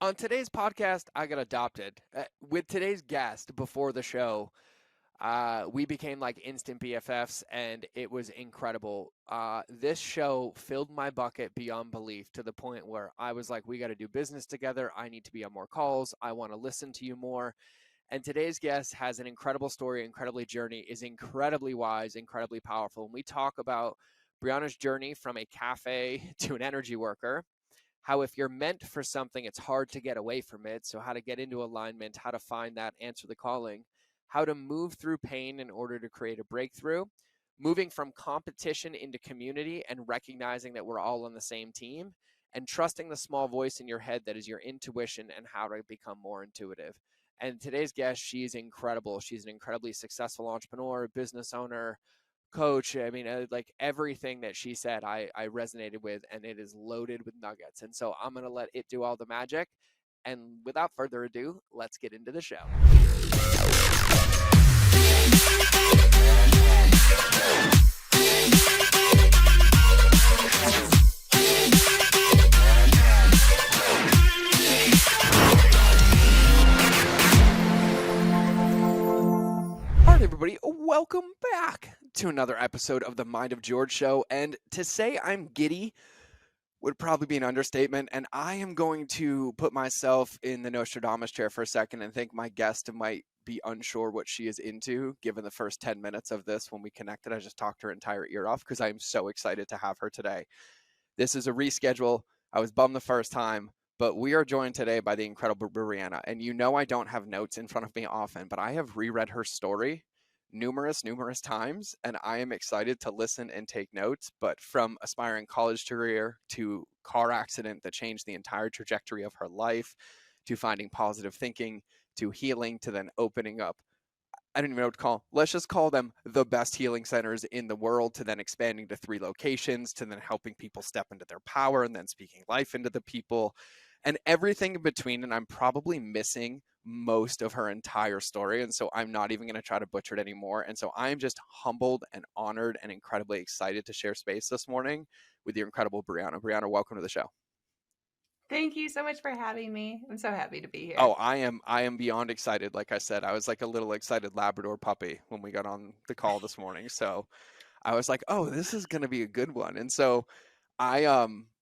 On today's podcast, I got adopted. With today's guest before the show, we became like instant BFFs, and it was incredible. This show filled my bucket beyond belief to the point where I was like, we got to do business together. I need to be on more calls. I want to listen to you more. And today's guest has an incredible story, incredibly journey, is incredibly wise, incredibly powerful. And we talk about Brianna's journey from a cafe to an energy worker, how if you're meant for something, it's hard to get away from it. So, how to get into alignment, how to find that, answer the calling, how to move through pain in order to create a breakthrough, moving from competition into community and recognizing that we're all on the same team, and trusting the small voice in your head that is your intuition and how to become more intuitive. And today's guest, she's incredible. She's an incredibly successful entrepreneur, business owner, coach. I mean, like everything that she said, I resonated with, and it is loaded with nuggets. And so I'm going to let it do all the magic. And without further ado, let's get into the show. All right, everybody, welcome back to another episode of the Mind of George show. And to say I'm giddy would probably be an understatement. And I am going to put myself in the Nostradamus chair for a second and think my guest might be unsure what she is into, given the first 10 minutes of this. When we connected, I just talked her entire ear off because I am so excited to have her today. This is a reschedule. I was bummed the first time, but we are joined today by the incredible Brianna. And you know I don't have notes in front of me often, but I have reread her story numerous times, and I am excited to listen and take notes. But from aspiring college career to car accident that changed the entire trajectory of her life, to finding positive thinking, to healing, to then opening up, I don't even know what to call. Let's just call them the best healing centers in the world, to then expanding to 3 locations, to then helping people step into their power and then speaking life into the people and everything in between. And I'm probably missing most of her entire story. And so I'm not even going to try to butcher it anymore. And so I'm just humbled and honored and incredibly excited to share space this morning with your incredible Brianna. Brianna, welcome to the show. Thank you so much for having me. I'm so happy to be Oh, here. I am beyond excited. Like I said, I was like a little excited Labrador puppy when we got on the call this morning. So I was like, oh, this is going to be a good one. And so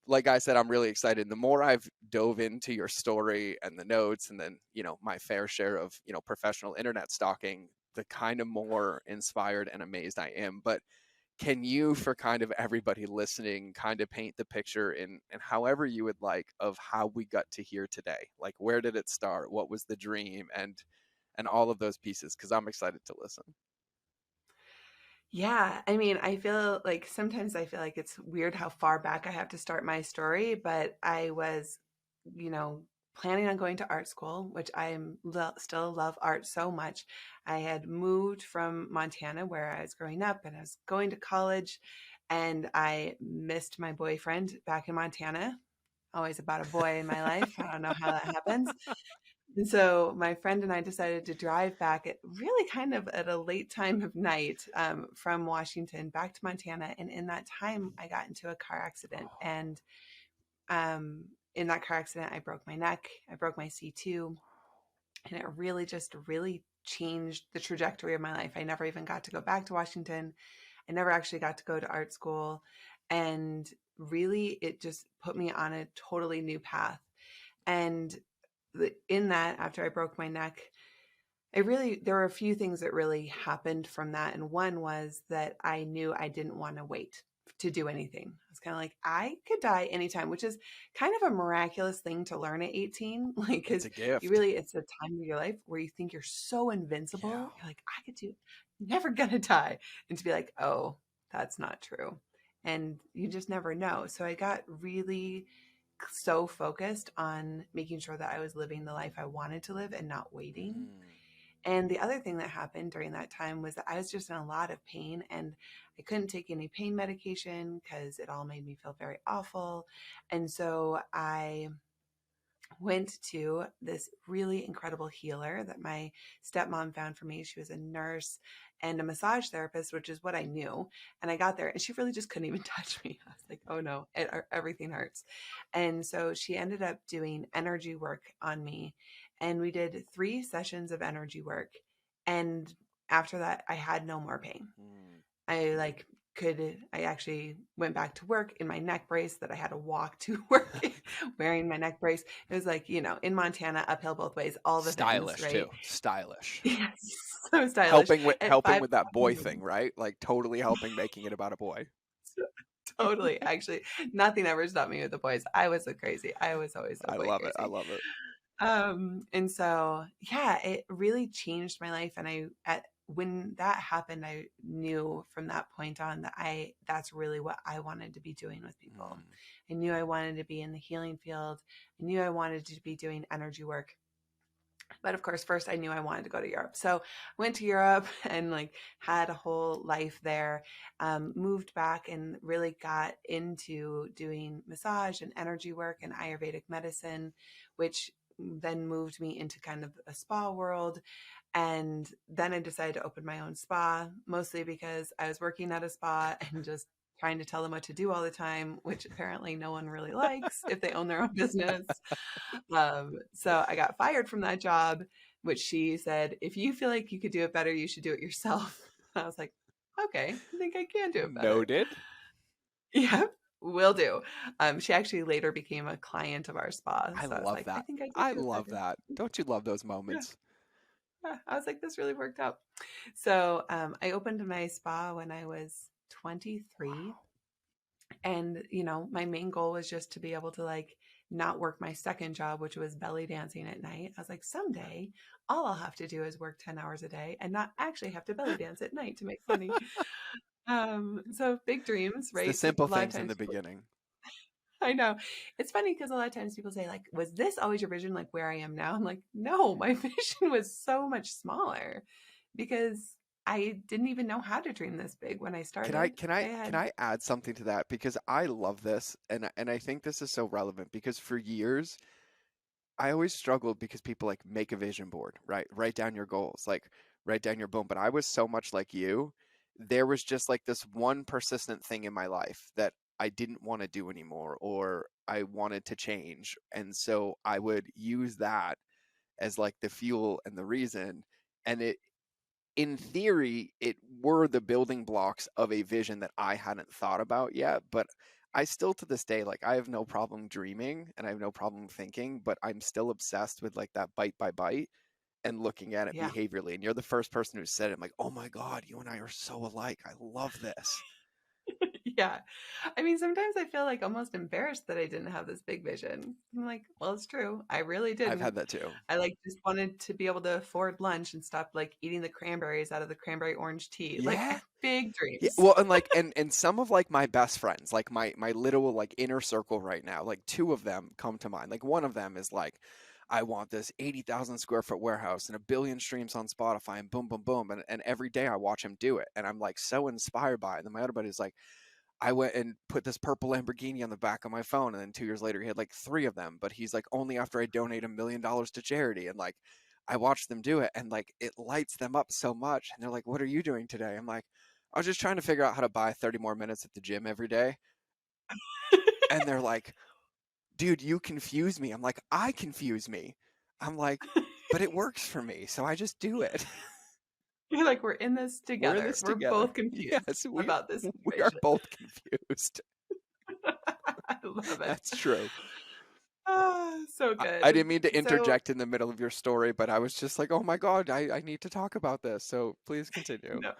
like I said, I'm really excited. The more I've dove into your story and the notes, and then, my fair share of, professional internet stalking, the kind of more inspired and amazed I am. But can you, for kind of everybody listening, kind of paint the picture in however you would like of how we got to here today? Like, where did it start? What was the dream? And all of those pieces, because I'm excited to listen. Yeah, I mean, I feel like sometimes I feel like it's weird how far back I have to start my story, but I was, you know, planning on going to art school, which still love art so much. I had moved from Montana where I was growing up and I was going to college and I missed my boyfriend back in Montana. Always about a boy in my life. I don't know how that happens. And so my friend and I decided to drive back at really kind of at a late time of night from Washington back to Montana. And in that time, I got into a car accident. And um, in that car accident, I broke my neck, I broke my C2, and it really just really changed the trajectory of my life. I never even got to go back to Washington. I never actually got to go to art school. And really, it just put me on a totally new path. And in that, after I broke my neck, there were a few things that really happened from that. And one was that I knew I didn't want to wait to do anything. I was kind of like, I could die anytime, which is kind of a miraculous thing to learn at 18. Like, It's because a gift. it's a time of your life where you think you're so Yeah. invincible. You're like, I could do, never gonna die. And to be like, oh, that's not true. And you just never know. So I got really so focused on making sure that I was living the life I wanted to live and not waiting. Mm. And the other thing that happened during that time was that I was just in a lot of pain and I couldn't take any pain medication because it all made me feel very awful. And so I went to this really incredible healer that my stepmom found for me. She was a nurse and a massage therapist, which is what I knew. And I got there and she really just couldn't even touch me. I was like, oh no, everything hurts. And so she ended up doing energy work on me. And we did 3 sessions of energy work. And after that, I had no more pain. Mm. I actually went back to work in my neck brace that I had to walk to work wearing my neck brace. It was like, in Montana, uphill both ways, all the things, Stylish right? too. Stylish. Yes, so stylish Helping with at helping 5 with that o'clock in boy the thing, morning. right? Like totally helping making it about a boy. Totally. Actually, nothing ever stopped me with the boys. I was so crazy. I was always so I boy love it. I crazy. love it. And so, yeah, it really changed my life. And when that happened, I knew from that point on that that's really what I wanted to be doing with people. Mm. I knew I wanted to be in the healing field. I knew I wanted to be doing energy work. But of course, first I knew I wanted to go to Europe. So I went to Europe and had a whole life there, moved back and really got into doing massage and energy work and Ayurvedic medicine, which then moved me into kind of a spa world. And then I decided to open my own spa, mostly because I was working at a spa and just trying to tell them what to do all the time, which apparently no one really likes if they own their own business. So I got fired from that job, which she said, if you feel like you could do it better, you should do it yourself. I was like, okay, I think I can do it better. Noted. Yep, will do. She actually later became a client of our spa. I So I was love like, I that. think I could I do it love better. that. Don't you love those Yeah. moments? Yeah. I was like, this really worked out. So I opened my spa when I was 23. Wow. And, my main goal was just to be able to not work my second job, which was belly dancing at night. I was like, someday all I'll have to do is work 10 hours a day and not actually have to belly dance at night to make money. So big dreams, It's the right? simple A lot of things in times the people, beginning. I know it's funny because a lot of times people say was this always your vision? Like where I am now? I'm like, no, my vision was so much smaller because I didn't even know how to dream this big when I Can I started. can I I can had, I add something to that because I love this and I think this is so relevant because for years I always struggled because people like make a vision board, right? Write down your goals, like write down your boom. But I was so much like you. There was just like this one persistent thing in my life that I didn't want to do anymore or I wanted to change. And so I would use that as like the fuel and the reason. And in theory, it were the building blocks of a vision that I hadn't thought about yet. But I still to this day, like I have no problem dreaming and I have no problem thinking, but I'm still obsessed with like that bite by bite and looking at it yeah. behaviorally. And you're the first person who said it. I'm like, oh my God, you and I are so alike. I love this. Yeah. I mean, sometimes I feel almost embarrassed that I didn't have this big vision. I'm like, well, it's true. I really I've didn't. had that too. I just wanted to be able to afford lunch and stop eating the cranberries out of the cranberry orange tea. Yeah. Big Yeah, dreams. well, and like, and some of like my best friends, like my little like inner circle right now, like two of them come to mind. Like one of them is like, I want this 80,000 square foot warehouse and a billion streams on Spotify and boom, boom, boom. And every day I watch him do it, and I'm like so inspired by it. And then my other buddy is like, I went and put this purple Lamborghini on the back of my phone, and then 2 years later he had like three of them. But he's like, only after I donate $1 million to charity, and like. I watch them do it and like it lights them up so much. And they're like, what are you doing today? I'm like, I was just trying to figure out how to buy 30 more minutes at the gym every day. And they're like, dude, you confuse me. I'm like, I confuse me. I'm like, but it works for me. So I just do it. You're like, we're in this We're in together. this We're together. both confused Yes, about this we are situation. both confused. I love it. That's true. So I good. didn't mean to So, interject in the middle of your story, but I was just like, oh my God, I need to talk about this. So please continue. no,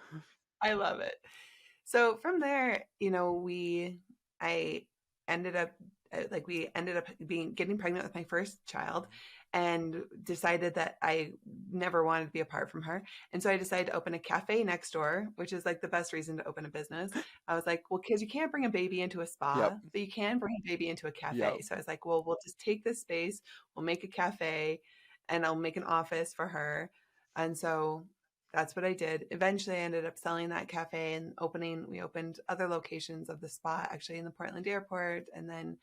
I love it. So from there, I ended up we ended up getting pregnant with my first child and decided that I never wanted to be apart from her. And so I decided to open a cafe next door, which is the best reason to open a business. I was like, well, kids, you can't bring a baby into a Yep. spa, but you can bring a baby into a Yep. cafe. So I was like, well, we'll just take this space, we'll make a cafe and I'll make an office for her. And so that's what I did. Eventually, I ended up selling that cafe and we opened other locations of the spa, actually in the Portland airport. And then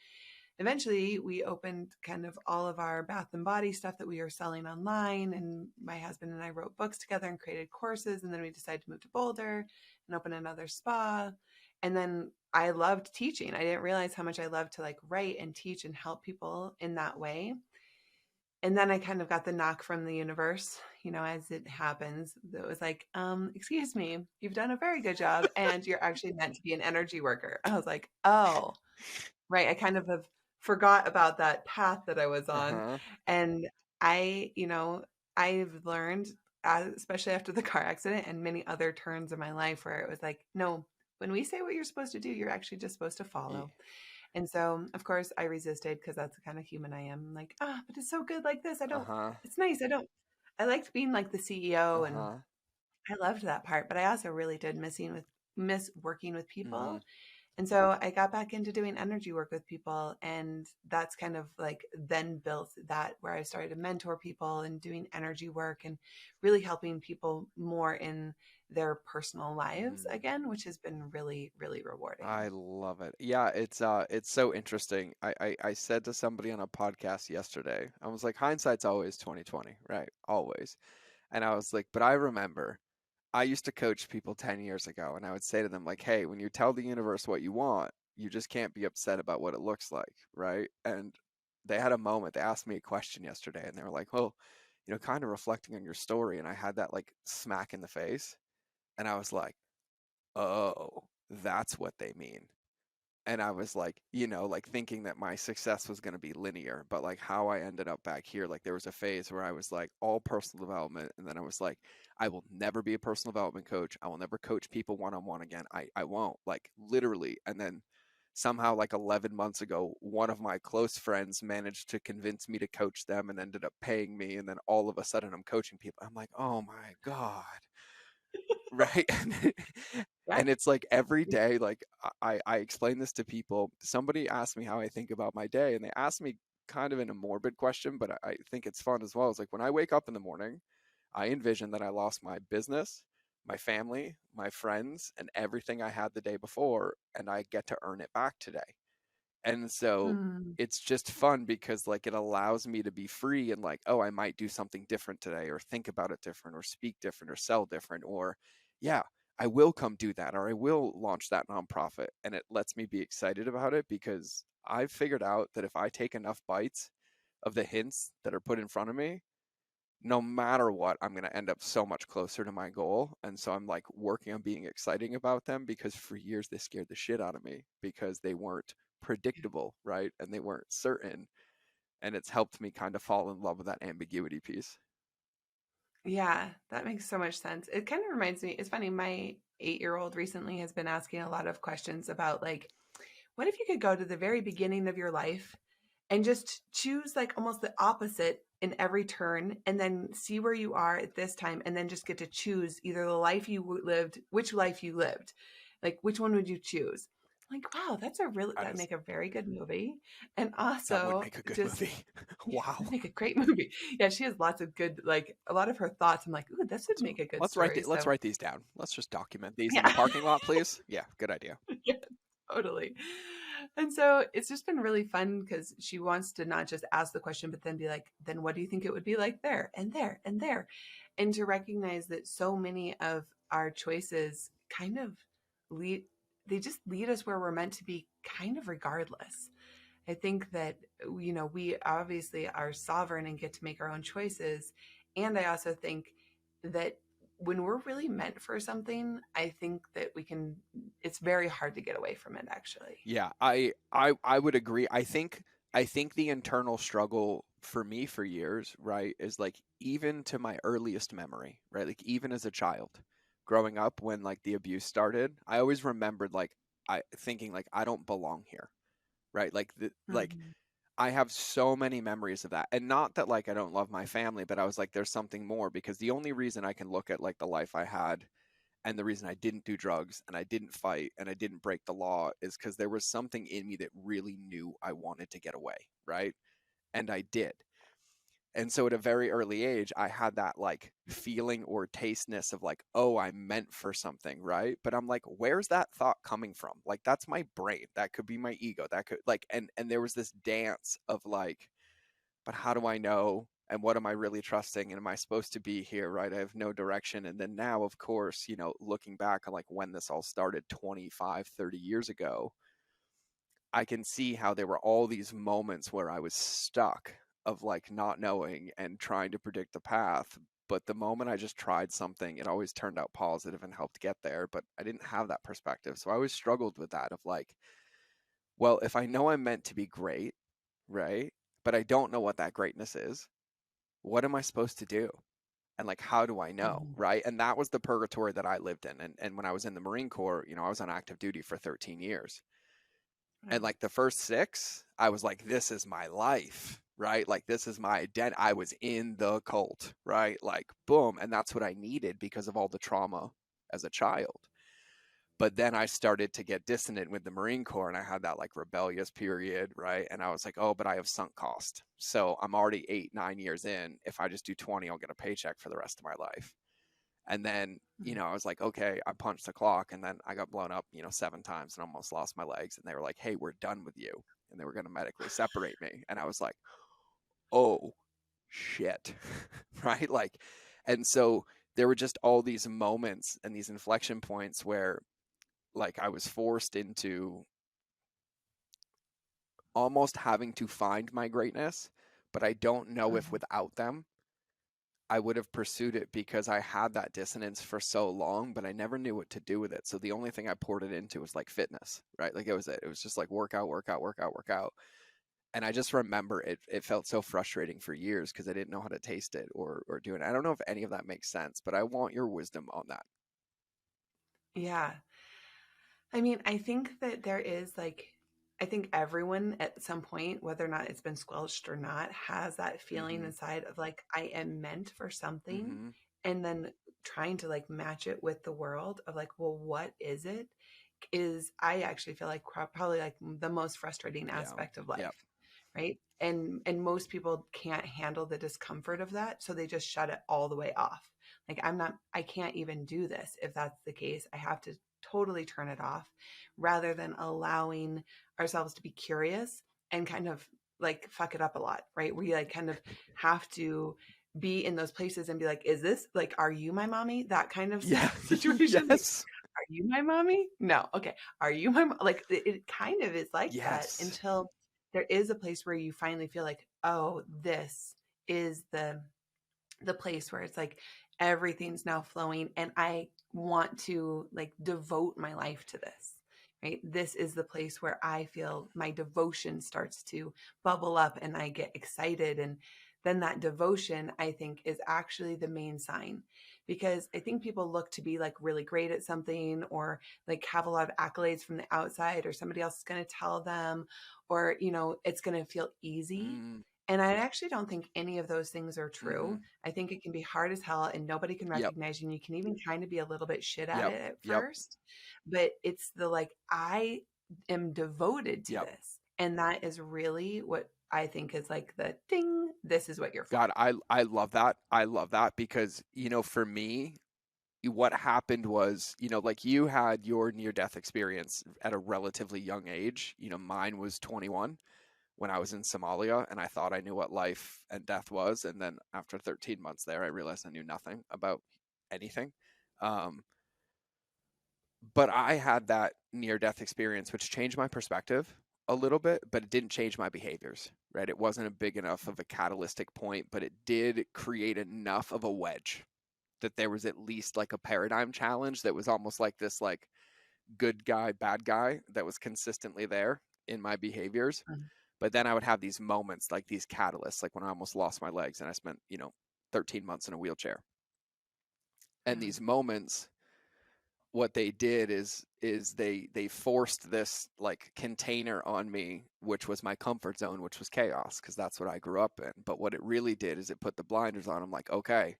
eventually we opened kind of all of our bath and body stuff that we were selling online. And my husband and I wrote books together and created courses. And then we decided to move to Boulder and open another spa. And then I loved teaching. I didn't realize how much I loved to like write and teach and help people in that way. And then I kind of got the knock from the universe, as it happens. It was like, excuse me, you've done a very good job and you're actually meant to be an energy worker. I was like, oh, right. I kind of have forgot about that path that I was on. Uh-huh. And I've learned, especially after the car accident and many other turns in my life where it was like, no, when we say what you're supposed to do, you're actually just supposed to Yeah. follow. And so, of course, I resisted because that's the kind of human I am. I'm like, but it's so good like this. Uh-huh. It's nice. I liked being like the CEO and Uh-huh. I loved that part, but I also really did miss working with Mm-hmm. people. And so I got back into doing energy work with people. And that's kind of like then built that where I started to mentor people and doing energy work and really helping people more in their personal lives Mm. again, which has been really, really rewarding. I love it. Yeah, it's so interesting. I said to somebody on a podcast yesterday, I was like, hindsight's always 2020, right? Always. And I was like, but I remember I used to coach people 10 years ago, and I would say to them, like, hey, when you tell the universe what you want, you just can't be upset about what it looks like, right? And they had a moment, they asked me a question yesterday, and they were like, well, kind of reflecting on your story. And I had that like smack in the face, and I was like, oh, that's what they mean. And I was like, like thinking that my success was going to be linear, but like how I ended up back here, like there was a phase where I was like all personal development. And then I was like, I will never be a personal development coach. I will never coach people one on one again. I won't, like literally. And then somehow, like 11 months ago, one of my close friends managed to convince me to coach them and ended up paying me. And then all of a sudden I'm coaching people. I'm like, oh my God. Right. Yeah. And it's like every day, like I explain this to people. Somebody asked me how I think about my day, and they asked me kind of in a morbid question, but I think it's fun as well. It's like when I wake up in the morning, I envision that I lost my business, my family, my friends, and everything I had the day before, and I get to earn it back today. And so Mm. it's just fun because like it allows me to be free and like, oh, I might do something different today or think about it different or speak different or sell different or yeah, I will come do that or I will launch that nonprofit. And it lets me be excited about it because I've figured out that if I take enough bites of the hints that are put in front of me, no matter what, I'm going to end up so much closer to my goal. And so I'm like working on being exciting about them because for years they scared the shit out of me because they weren't predictable, right? And they weren't certain. And it's helped me kind of fall in love with that ambiguity piece. Yeah, that makes so much sense. It kind of reminds me, it's funny, my 8-year-old recently has been asking a lot of questions about like, what if you could go to the very beginning of your life and just choose like almost the opposite in every turn and then see where you are at this time and then just get to choose either the life you lived, which life you lived. Like which one would you choose? Like, wow, That that'd is, make a very good movie. And that would also make a good just movie. yeah, Wow. it'd make a great movie. Yeah, she has lots of good, like a lot of her thoughts. I'm like, ooh, this would make a good story. Let's So write these down. Let's just document these in the yeah, parking lot, please. Yeah, good idea. yeah, totally. And so it's just been really fun because she wants to not just ask the question, but then be like, then what do you think it would be like there and there and there? And to recognize that so many of our choices kind of lead, they just lead us where we're meant to be kind of regardless. I think that, we obviously are sovereign and get to make our own choices. And I also think that when we're really meant for something, I think that it's very hard to get away from it, actually. Yeah, I would agree. I think the internal struggle for me for years, right, is like even to my earliest memory, right? Like even as a child, growing up when like the abuse started, I always remembered like I thinking like I don't belong here, right? Like Mhm. I have so many memories of that. And not that like I don't love my family, but I was like there's something more because the only reason I can look at like the life I had and the reason I didn't do drugs and I didn't fight and I didn't break the law is because there was something in me that really knew I wanted to get away, right? And I did. And so at a very early age, I had that like feeling or tasteness of like, oh, I'm meant for something, right? But I'm like, where's that thought coming from? Like, that's my brain. That could be my ego. That could like, and there was this dance of like, but how do I know? And what am I really trusting? And am I supposed to be here, right? I have no direction. And then now, of course, you know, looking back on like when this all started 25, 30 years ago, I can see how there were all these moments where I was stuck of like not knowing and trying to predict the path. But the moment I just tried something, it always turned out positive and helped get there. But I didn't have that perspective. So I always struggled with that of like, well, if I know I'm meant to be great, right? But I don't know what that greatness is, what am I supposed to do? And like, how do I know? Mhm. Right. And that was the purgatory that I lived in. And when I was in the Marine Corps, you know, I was on active duty for 13 years. And Wow. like the first 6, I was like, this is my life, right? Like, this is my identity. I was in the cult, right? Like, boom. And that's what I needed because of all the trauma as a child. But then I started to get dissonant with the Marine Corps and I had that like rebellious period, right? And I was like, oh, but I have sunk cost. So I'm already 8, 9 years in. If I just do 20, I'll get a paycheck for the rest of my life. And then, you Mhm. know, I was like, okay, I punched the clock. And then I got blown up, you know, 7 times and almost lost my legs. And they were like, hey, we're done with you. And they were going to medically separate me. And I was like, oh, shit. Right. Like, and so there were just all these moments and these inflection points where like I was forced into almost having to find my greatness, but I don't know if Mhm. without them I would have pursued it because I had that dissonance for so long, but I never knew what to do with it. So the only thing I poured it into was like fitness, right? Like it was just like workout, workout, workout, workout. And I just remember it felt so frustrating for years because I didn't know how to taste it or do it. I don't know if any of that makes sense, but I want your wisdom on that. Yeah. I mean, I think that there is like, I think everyone at some point, whether or not it's been squelched or not, has that feeling Mhm. inside of like, I am meant for something. Mhm. And then trying to like match it with the world of like, well, what is it? Is I actually feel like probably like the most frustrating Yeah. aspect of Yep. life, right? And most people can't handle the discomfort of that, so they just shut it all the way off. Like I can't even do this if that's the case. I have to totally turn it off rather than allowing ourselves to be curious and kind of like fuck it up a lot, right? We like kind of have to be in those places and be like, is this like, are you my mommy? That kind of Yeah. situation. Like, Yes. are you my mommy? No. Okay. Are you my like it kind of is like that Yes. until there is a place where you finally feel like, oh, this is the place where it's like everything's now flowing and I want to like devote my life to this. Right? This is the place where I feel my devotion starts to bubble up and I get excited. And then that devotion, I think, is actually the main sign because I think people look to be like really great at something or like have a lot of accolades from the outside or somebody else is going to tell them or, you know, it's going to feel easy. Mm. And I actually don't think any of those things are true. Mhm. I think it can be hard as hell and nobody can Yep. recognize you. And you can even kind of be a little bit shit at Yep. it at Yep. first. But it's the like, I am devoted to Yep. this. And that is really what I think is like the ding, this is what you're for. God, I love that. I love that because, you know, for me, what happened was, you know, like you had your near death experience at a relatively young age. You know, mine was 21 when I was in Somalia and I thought I knew what life and death was. And then after 13 months there, I realized I knew nothing about anything. Um, but I had that near death experience, which changed my perspective a little bit, but it didn't change my behaviors, right? It wasn't a big enough of a catalytic point, but it did create enough of a wedge that there was at least like a paradigm challenge that was almost like this like good guy, bad guy that was consistently there in my behaviors. Mhm. But then I would have these moments like these catalysts, like when I almost lost my legs and I spent, you know, 13 months in a wheelchair. And Yeah. these moments, what they did is they forced this like container on me, which was my comfort zone, which was chaos, because that's what I grew up in. But what it really did is it put the blinders on. I'm like, okay,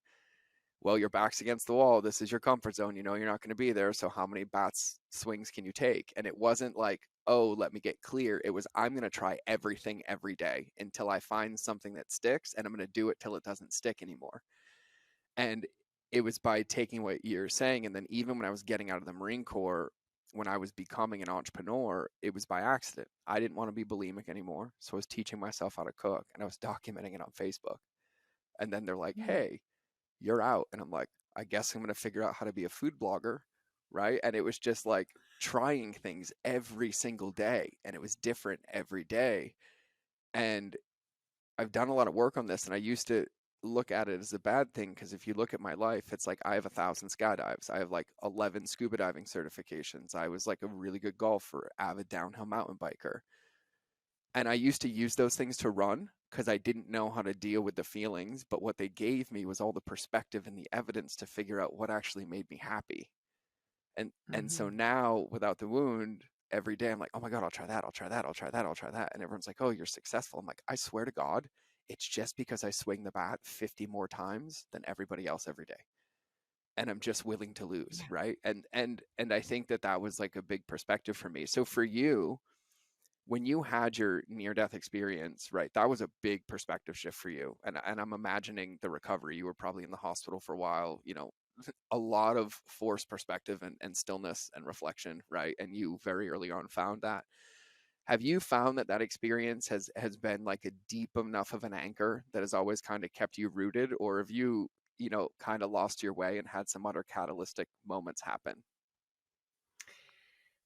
well, your back's against the wall. This is your comfort zone. You know, you're not going to be there. So how many bats swings can you take? And it wasn't like oh, let me get clear. It was, I'm going to try everything every day until I find something that sticks, and I'm going to do it till it doesn't stick anymore. And it was by taking what you're saying. And then even when I was getting out of the Marine Corps, when I was becoming an entrepreneur, it was by accident. I didn't want to be bulimic anymore. So I was teaching myself how to cook, and I was documenting it on Facebook. And then they're like, Mm. hey, you're out. And I'm like, I guess I'm going to figure out how to be a food blogger. Right. And it was just like trying things every single day, and it was different every day. And I've done a lot of work on this, and I used to look at it as a bad thing, because if you look at my life, it's like I have 1,000 skydives. I have like 11 scuba diving certifications. I was like a really good golfer, avid downhill mountain biker. And I used to use those things to run because I didn't know how to deal with the feelings. But what they gave me was all the perspective and the evidence to figure out what actually made me happy. And so Mhm. now, without the wound, every day I'm like, oh my God, I'll try that, I'll try that, I'll try that, I'll try that. And everyone's like, oh, you're successful. I'm like, I swear to God, it's just because I swing the bat 50 more times than everybody else every day. And I'm just willing to lose, Yeah. right? And I think that that was like a big perspective for me. So for you, when you had your near death experience, right, that was a big perspective shift for you. And I'm imagining the recovery. You were probably in the hospital for a while, you know, a lot of forced perspective and stillness and reflection, right? And you very early on found that. Have you found that that experience has been like a deep enough of an anchor that has always kind of kept you rooted, or have you, you know, kind of lost your way and had some other catalytic moments happen?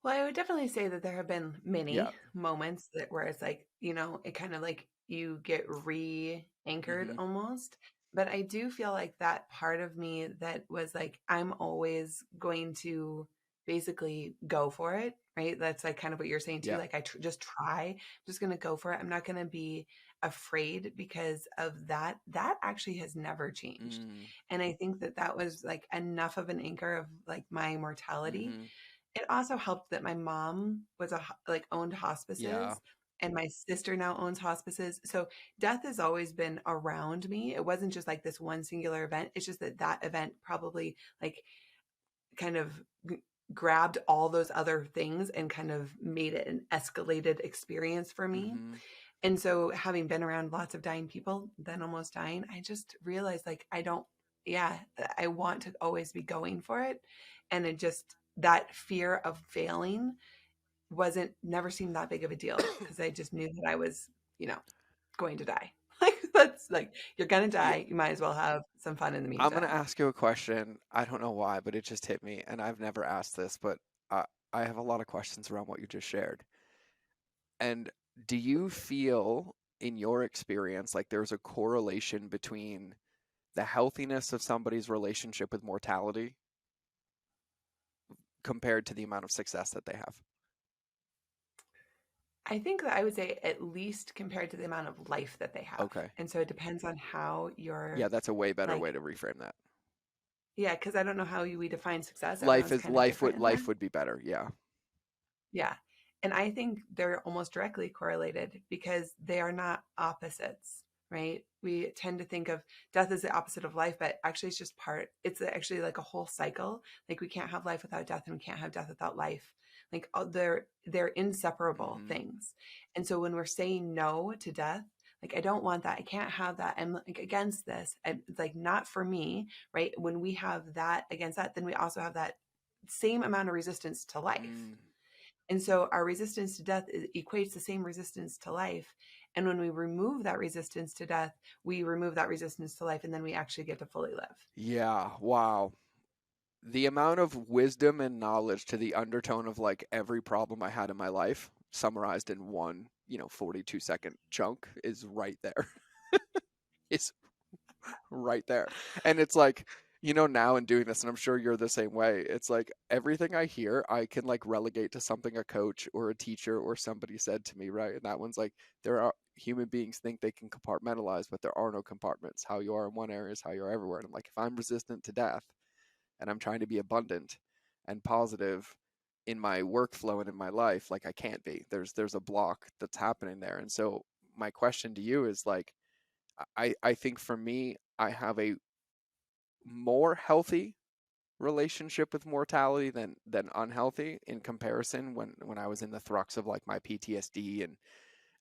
Well, I would definitely say that there have been Yeah. many moments that where it's like, it kind of like you get re-anchored Mm-hmm. almost. But I do feel like that part of me that was like, I'm always going to basically go for it, right? That's like kind of what you're saying too. Yeah. Like, just try, I'm just going to go for it. I'm not going to be afraid because of that. That actually has never changed. Mm, And I think that that was like enough of an anchor of like my mortality. mm-hmm. It also helped that my mom was like owned Yeah. hospices, and my sister now owns hospices. So death has always been around me. It wasn't just like this one singular event. It's just that that event probably like kind of grabbed all those other things and kind of made it an escalated experience for me. Mm-hmm. And so having been around lots of dying people, then almost dying, I just realized like I don't, yeah, I want to always be going for it. And it just, that fear of failing wasn't, never seemed that big of a deal because I just knew that I was, you know, going to die. Like that's like, you're going to Yeah. die. You might as well have some fun in the I'm gonna meantime. ask you a question. I don't know why, but it just hit me, and I've never asked this, but I I have a lot of questions around what you just shared. And do you feel, in your experience, like there's a correlation between the healthiness of somebody's relationship with mortality compared to the amount of success that they have? I think that I would say at least compared to the amount of life that they have. Okay. And so it depends on how Yeah, you're that's a way better like, way to reframe that. yeah, because I don't know how we define success. Life Everyone's is kind of different in that. life would be better. Yeah. Yeah. And I think they're almost directly correlated because they are not opposites, right? We tend to think of death as the opposite of life, but actually it's just it's actually like a whole cycle. Like we can't have life without death and we can't have death without life. Like they're inseparable Hmm. things. And so when we're saying no to death, like I don't want that. I can't have that. I'm like against this. It's like not for me, right? When we have that against that, then we also have that same amount of resistance to life. Mm. And so our resistance to death equates the same resistance to life. And when we remove that resistance to death, we remove that resistance to life, and then we actually get to fully live. Yeah. Wow. The amount of wisdom and knowledge to the undertone of like every problem I had in my life summarized in one, you know, 42-second chunk is right there. It's right there. And it's like, you know, now in doing this, and I'm sure you're the same way, it's like everything I hear, I can like relegate to something a coach or a teacher or somebody said to me, right? And that one's like, there are human beings think they can compartmentalize, but there are no compartments. How you are in one area is how you are everywhere. And I'm like, if I'm resistant to death and I'm trying to be abundant and positive in my workflow and in my life, like I can't be. There's a block that's happening there. And so my question to you is like, I think for me, I have a more healthy relationship with mortality than unhealthy in comparison when I was in the thrux of like my PTSD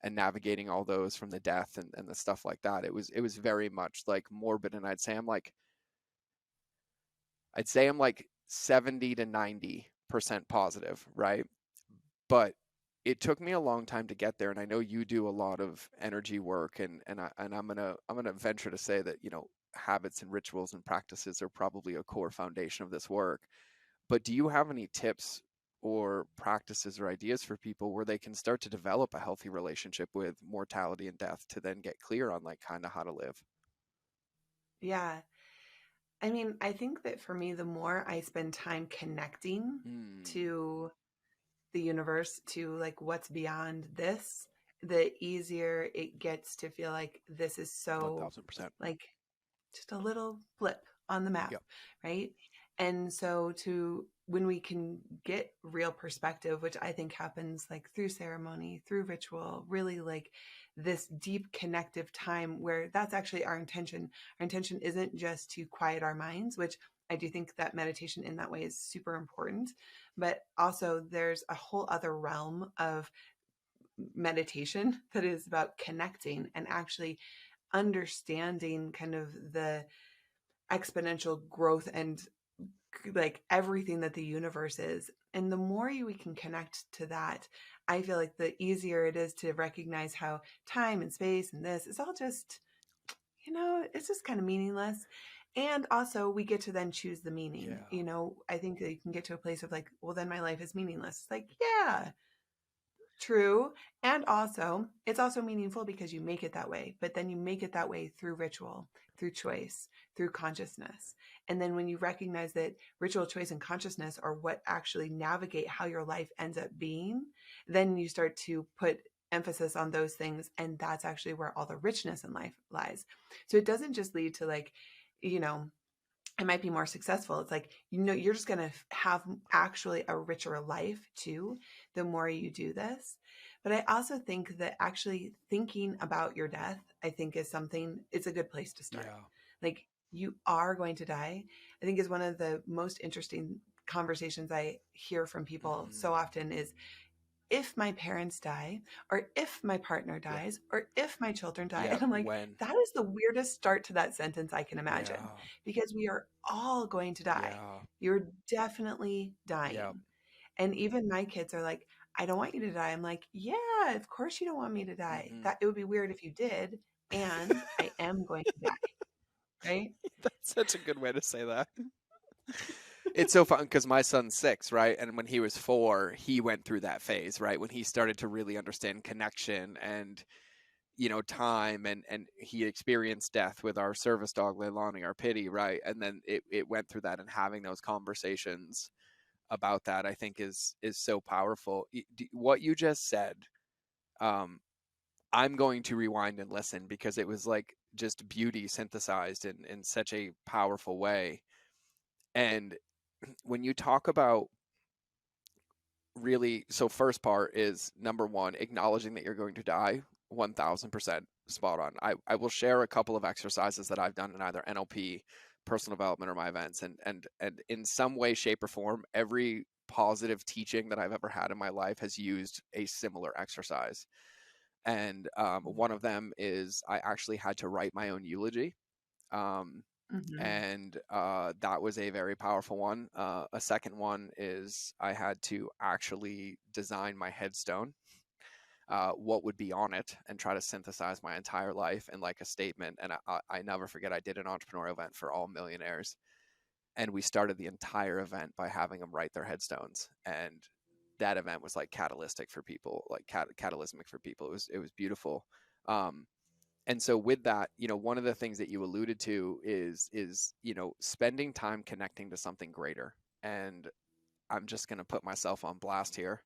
and navigating all those from the death and the stuff like that. It was very much like morbid, and I'd say I'm like 70 to 90% positive, right? But it took me a long time to get there, and I know you do a lot of energy work, and I'm gonna venture to say that, habits and rituals and practices are probably a core foundation of this work. But do you have any tips or practices or ideas for people where they can start to develop a healthy relationship with mortality and death to then get clear on like kind of how to live? Yeah. I mean, I think that for me, the more I spend time connecting Hmm. to the universe, to like what's beyond this, the easier it gets to feel like this is so 1000%. like just a little blip on the map, Yep. right? And so to when we can get real perspective, which I think happens like through ceremony, through ritual, really like this deep connective time where that's actually our intention. Our intention isn't just to quiet our minds, which I do think that meditation in that way is super important, but also there's a whole other realm of meditation that is about connecting and actually understanding kind of the exponential growth and like everything that the universe is. And the more we can connect to that, I feel like the easier it is to recognize how time and space and this is all just, it's just kind of meaningless. And also, we get to then choose the meaning. Yeah. I think that you can get to a place of like, well, then my life is meaningless. It's like, yeah, true. And also, it's also meaningful because you make it that way, but then you make it that way through ritual, through choice, through consciousness. And then when you recognize that ritual, choice, and consciousness are what actually navigate how your life ends up being, then you start to put emphasis on those things. And that's actually where all the richness in life lies. So it doesn't just lead to like, you know, it might be more successful. It's like, you're just going to have actually a richer life too, the more you do this. But I also think that actually thinking about your death, I think it's a good place to start. Yeah. Like you are going to die, I think is one of the most interesting conversations I hear from people Hmm. so often is if my parents die, or if my partner Yeah. dies, or if my children die. Yeah. And I'm like, When? that is the weirdest start to that sentence I can imagine Yeah. because we are all going to die. Yeah. You're definitely Yeah. dying. And even my kids are like, I don't want you to die. I'm like, yeah, of course you don't want me to die. Hmm. That it would be weird if you did. And I am going to die. Right. That's such a good way to say that. It's so fun because my son's 6, right? And when he was 4, he went through that phase, right? When he started to really understand connection and, time, and he experienced death with our service dog, Leilani, our pity, right? And then it went through that, and having those conversations about that, I think is so powerful. What you just said, um, I'm going to rewind and listen because it was like just beauty synthesized in such a powerful way. And when you talk about really, so first part is number one, acknowledging that you're going to die, 1000% spot on. I will share a couple of exercises that I've done in either NLP, personal development, or my events. And in some way, shape, or form, every positive teaching that I've ever had in my life has used a similar exercise. And one of them is I actually had to write my own eulogy. Um, Mm-hmm. and that was a very powerful one. A second one is I had to actually design my headstone, what would be on it, and try to synthesize my entire life in like a statement. And I never forget, I did an entrepreneurial event for all millionaires, and we started the entire event by having them write their headstones. And that event was like catalytic for people, like catalysmic for people. It was beautiful. Um, and so with that, one of the things that you alluded to is spending time connecting to something greater. And I'm just going to put myself on blast here.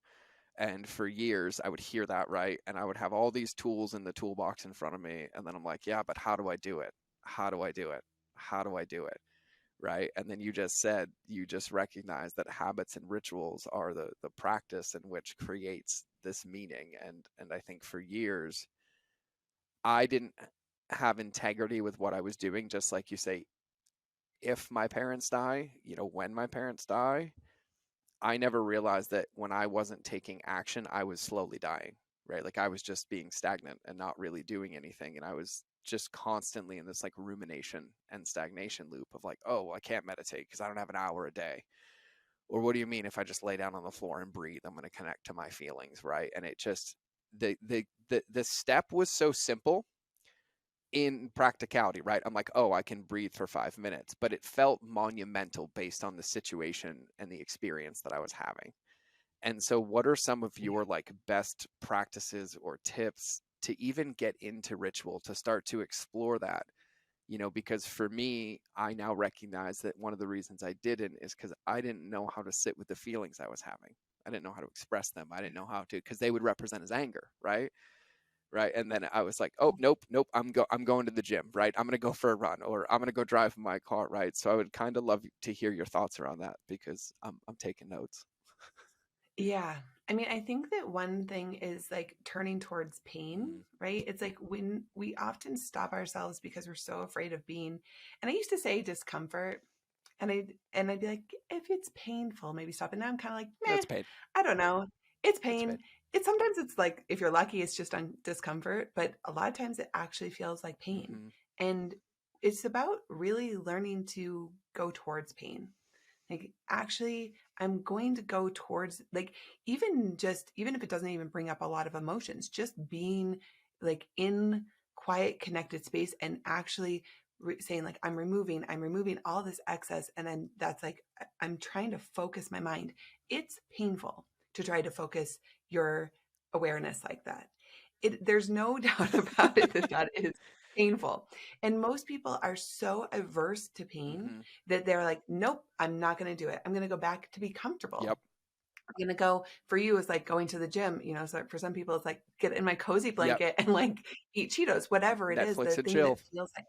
And for years I would hear that, right, and I would have all these tools in the toolbox in front of me, and then I'm like, yeah, but how do I do it? How do I do it? How do I do it? Right? And then you just recognize that habits and rituals are the practice in which creates this meaning. And I think for years I didn't have integrity with what I was doing, just like you say, if my parents die, when my parents die, I never realized that when I wasn't taking action, I was slowly dying, right? Like I was just being stagnant and not really doing anything. And I was just constantly in this like rumination and stagnation loop of like, oh, I can't meditate because I don't have an hour a day. Or what do you mean if I just lay down on the floor and breathe, I'm going to connect to my feelings, right? And it just, the step was so simple in practicality, right? I'm like, oh, I can breathe for 5 minutes, but it felt monumental based on the situation and the experience that I was having. And so, what are some of Yeah. your like best practices or tips to even get into ritual to start to explore that? Because for me, I now recognize that one of the reasons I didn't is because I didn't know how to sit with the feelings I was having. I didn't know how to express them. I didn't know how to, because they would represent as anger, right? Right. And then I was like, oh, nope, I'm going to the gym, right? I'm going to go for a run, or I'm going to go drive my car, right? So I would kind of love to hear your thoughts around that, because I'm taking notes. Yeah. I mean, I think that one thing is like turning towards pain, Mm, right? It's like when we often stop ourselves because we're so afraid of being, and I used to say discomfort, and I'd be like, if it's painful, maybe stop. And now I'm kind of like, meh, that's pain. I don't know. It's It's pain. pain. Sometimes it's like if you're lucky, it's just on discomfort, but a lot of times it actually feels like pain. Hmm. And it's about really learning to go towards pain. Like, actually, I'm going to go towards, like, even if it doesn't even bring up a lot of emotions, just being like in quiet, connected space and actually saying, like, I'm removing all this excess. And then that's like, I'm trying to focus my mind. It's painful to try to focus your awareness like that. There's no doubt about it that that is painful. And most people are so averse to pain Hmm. that they're like, nope, I'm not going to do it. I'm going to go back to be comfortable. Yep. I'm going to go, for you, it's like going to the gym. So for some people, it's like get in my cozy Yep. blanket and like eat Cheetos, whatever it is, Netflix the and thing that chill. feels like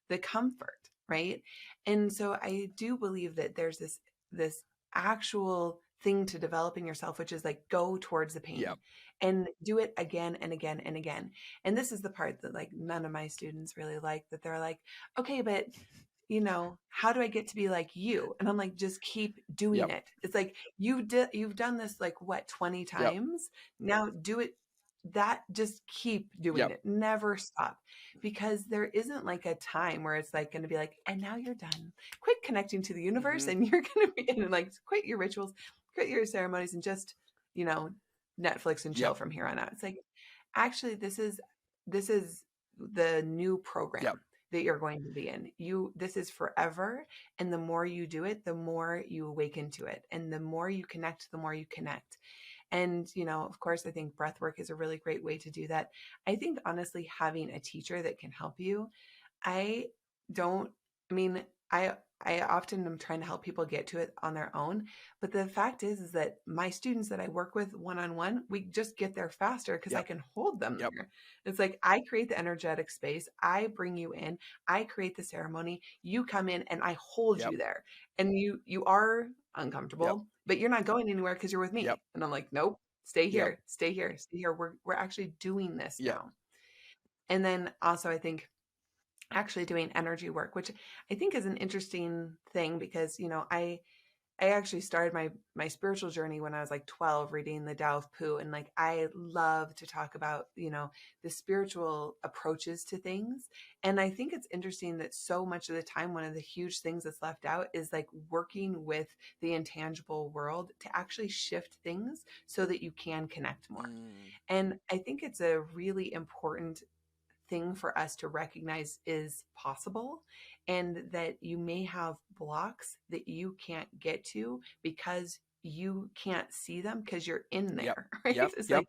the comfort, right? And so I do believe that there's this actual thing to developing yourself, which is like go towards the pain Yep. and do it again and again and again. And this is the part that like none of my students really like, that they're like, okay, but how do I get to be like you? And I'm like, just keep doing Yep. it. It's like you've done this like what, 20 Yep. times? Now do it. That just keep doing Yep. it. Never stop. Because there isn't like a time where it's like going to be like, and now you're done. Quit connecting to the universe Hmm. and you're going to be in like quit your rituals, quit your ceremonies and just, you know, Netflix and chill Yep. from here on out. It's like, actually, this is the new Yep. program that you're going to be in. This is forever. And the more you do it, the more you awaken to it. And the more you connect, the more you connect. And, of course, I think breath work is a really great way to do that. I think honestly, having a teacher that can help you, I don't, I mean, I often am trying to help people get to it on their own. But the fact is that my students that I work with one-on-one, we just get there faster because I Yep. can hold them Yep. there. It's like I create the energetic space, I bring you in, I create the ceremony, you come in and I hold Yep. you there. And you are Yep. uncomfortable, but you're not going anywhere because you're with Yep. me. And I'm like, nope, stay Yep. here, stay here, stay here. We're actually doing this Yep. now. And then also I think actually doing energy work, which I think is an interesting thing because, I actually started my spiritual journey when I was like 12 reading the Tao of Pooh, and like I love to talk about, the spiritual approaches to things. And I think it's interesting that so much of the time one of the huge things that's left out is like working with the intangible world to actually shift things so that you can connect more. Mm. And I think it's a really important thing for us to recognize is possible, and that you may have blocks that you can't get to because you can't see them because you're in Yep. there, right? Yep. It's Yep. like,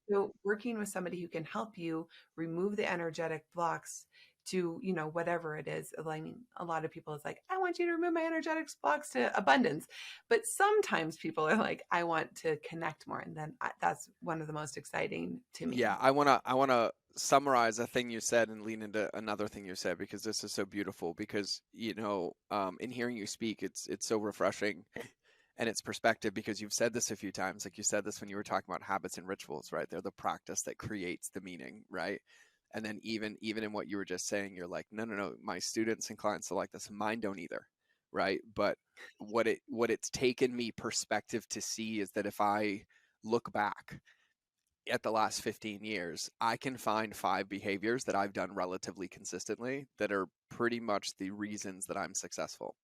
so working with somebody who can help you remove the energetic blocks to, whatever it is. I mean, a lot of people is like, I want you to remove my energetic blocks to abundance. But sometimes people are like, I want to connect more. And then that's one of the most exciting to me. Yeah, I wanna summarize a thing you said and lean into another thing you said, because this is so beautiful. Because in hearing you speak, it's so refreshing, and it's perspective, because you've said this a few times. Like you said this when you were talking about habits and rituals, right? They're the practice that creates the meaning, right? And then even in what you were just saying, you're like, no, no, no, my students and clients are like this. Mine don't either. right? But what it's taken me perspective to see is that if I look back at the last 15 years, I can find 5 behaviors that I've done relatively consistently that are pretty much the reasons that I'm successful.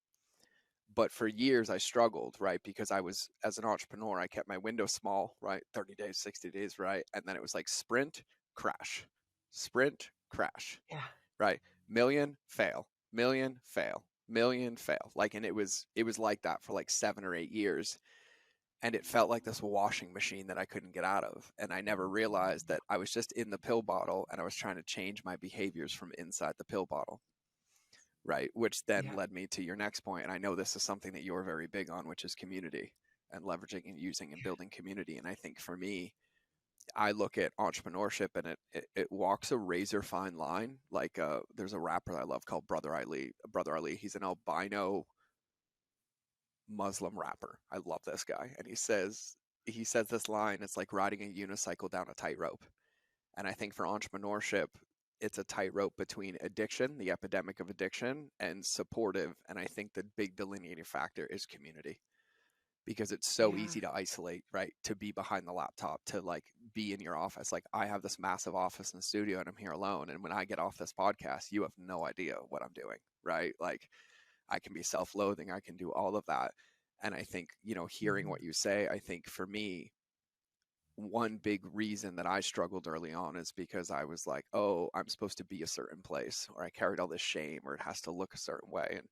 But for years I struggled, right? Because I was, as an entrepreneur, I kept my window small, right? 30 days, 60 days, right? And then it was like sprint, crash, Yeah. right? Million, fail, million, fail, million, fail. Like, and it was like that for like 7 or 8 years. And it felt like this washing machine that I couldn't get out of. And I never realized that I was just in the pill bottle and I was trying to change my behaviors from inside the pill bottle. Right. Which then Yeah. led me to your next point. And I know this is something that you're very big on, which is community and leveraging and using and building community. And I think for me, I look at entrepreneurship and it walks a razor fine line. Like there's a rapper I love called Brother Ali. Brother Ali, he's an albino Muslim rapper. I love this guy. And he says this line, it's like riding a unicycle down a tightrope. And I think for entrepreneurship, it's a tightrope between addiction, the epidemic of addiction, and supportive. And I think the big delineating factor is community, because it's so Yeah. easy to isolate, right? To be behind the laptop, to like be in your office. Like I have this massive office in the studio and I'm here alone. And when I get off this podcast, you have no idea what I'm doing, right? Like I can be self-loathing, I can do all of that. And I think, hearing Mhm. what you say, I think for me, one big reason that I struggled early on is because I was like, oh, I'm supposed to be a certain place, or I carried all this shame, or it has to look a certain way. And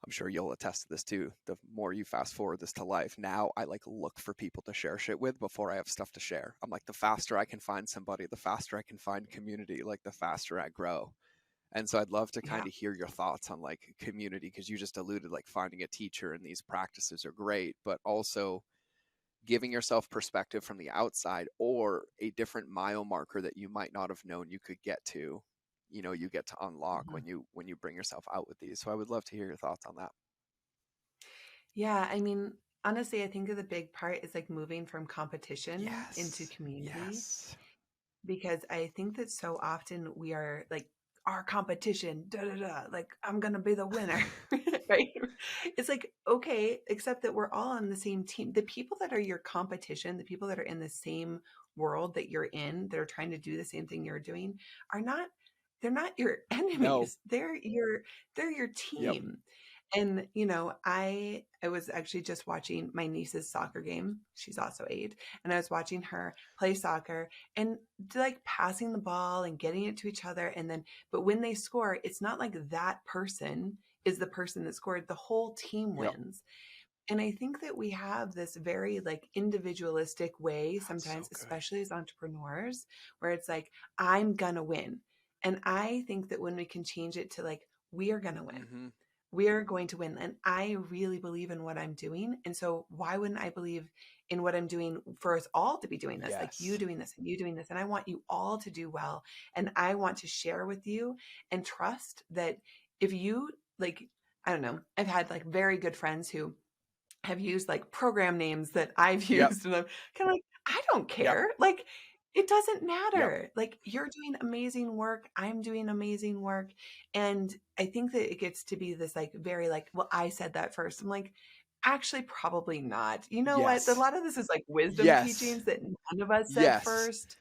I'm sure you'll attest to this too. The more you fast forward this to life, now I like look for people to share shit with before I have stuff to share. I'm like, the faster I can find somebody, the faster I can find community, like the faster I grow. And so I'd love to Yeah. kind of hear your thoughts on like community, because you just alluded like finding a teacher and these practices are great, but also giving yourself perspective from the outside or a different mile marker that you might not have known you could get to, you get to unlock Mhm. when you bring yourself out with these. So I would love to hear your thoughts on that. Yeah. I mean, honestly, I think that the big part is like moving from competition into Yes. community, Yes. because I think that so often we are like, our competition, da da da, like I'm gonna be the winner, right? It's like, okay, except that we're all on the same team. The people that are your competition, the people that are in the same world that you're in, that are trying to do the same thing you're doing, are not, they're not your No. enemies. They're your Yep. team. And I was actually just watching my niece's soccer game. She's also 8, and I was watching her play soccer and like passing the ball and getting it to each other, and then but when they score, it's not like that person is the person that scored. The whole team Yep. wins. And I think that we have this very like individualistic way That's so sometimes, good. especially as entrepreneurs, where it's like, I'm gonna win. And I think that when we can change it to like, we are gonna win, Mm-hmm. we are going to win. And I really believe in what I'm doing. And so why wouldn't I believe in what I'm doing for us all to be doing this? Like you Yes. doing this and you doing this. And I want you all to do well. And I want to share with you and trust that if you like, I don't know, I've had like very good friends who have used like program names that I've Yep. used, and I'm kind of like, I don't Yep. care. Like, it doesn't Yep. matter. Like, you're doing amazing work. I'm doing amazing work. And I think that it gets to be this like very like, well, I said that first. I'm like, actually, probably not. You know what? A Yes. lot of this is like wisdom Yes. teachings that none of us said Yes. first.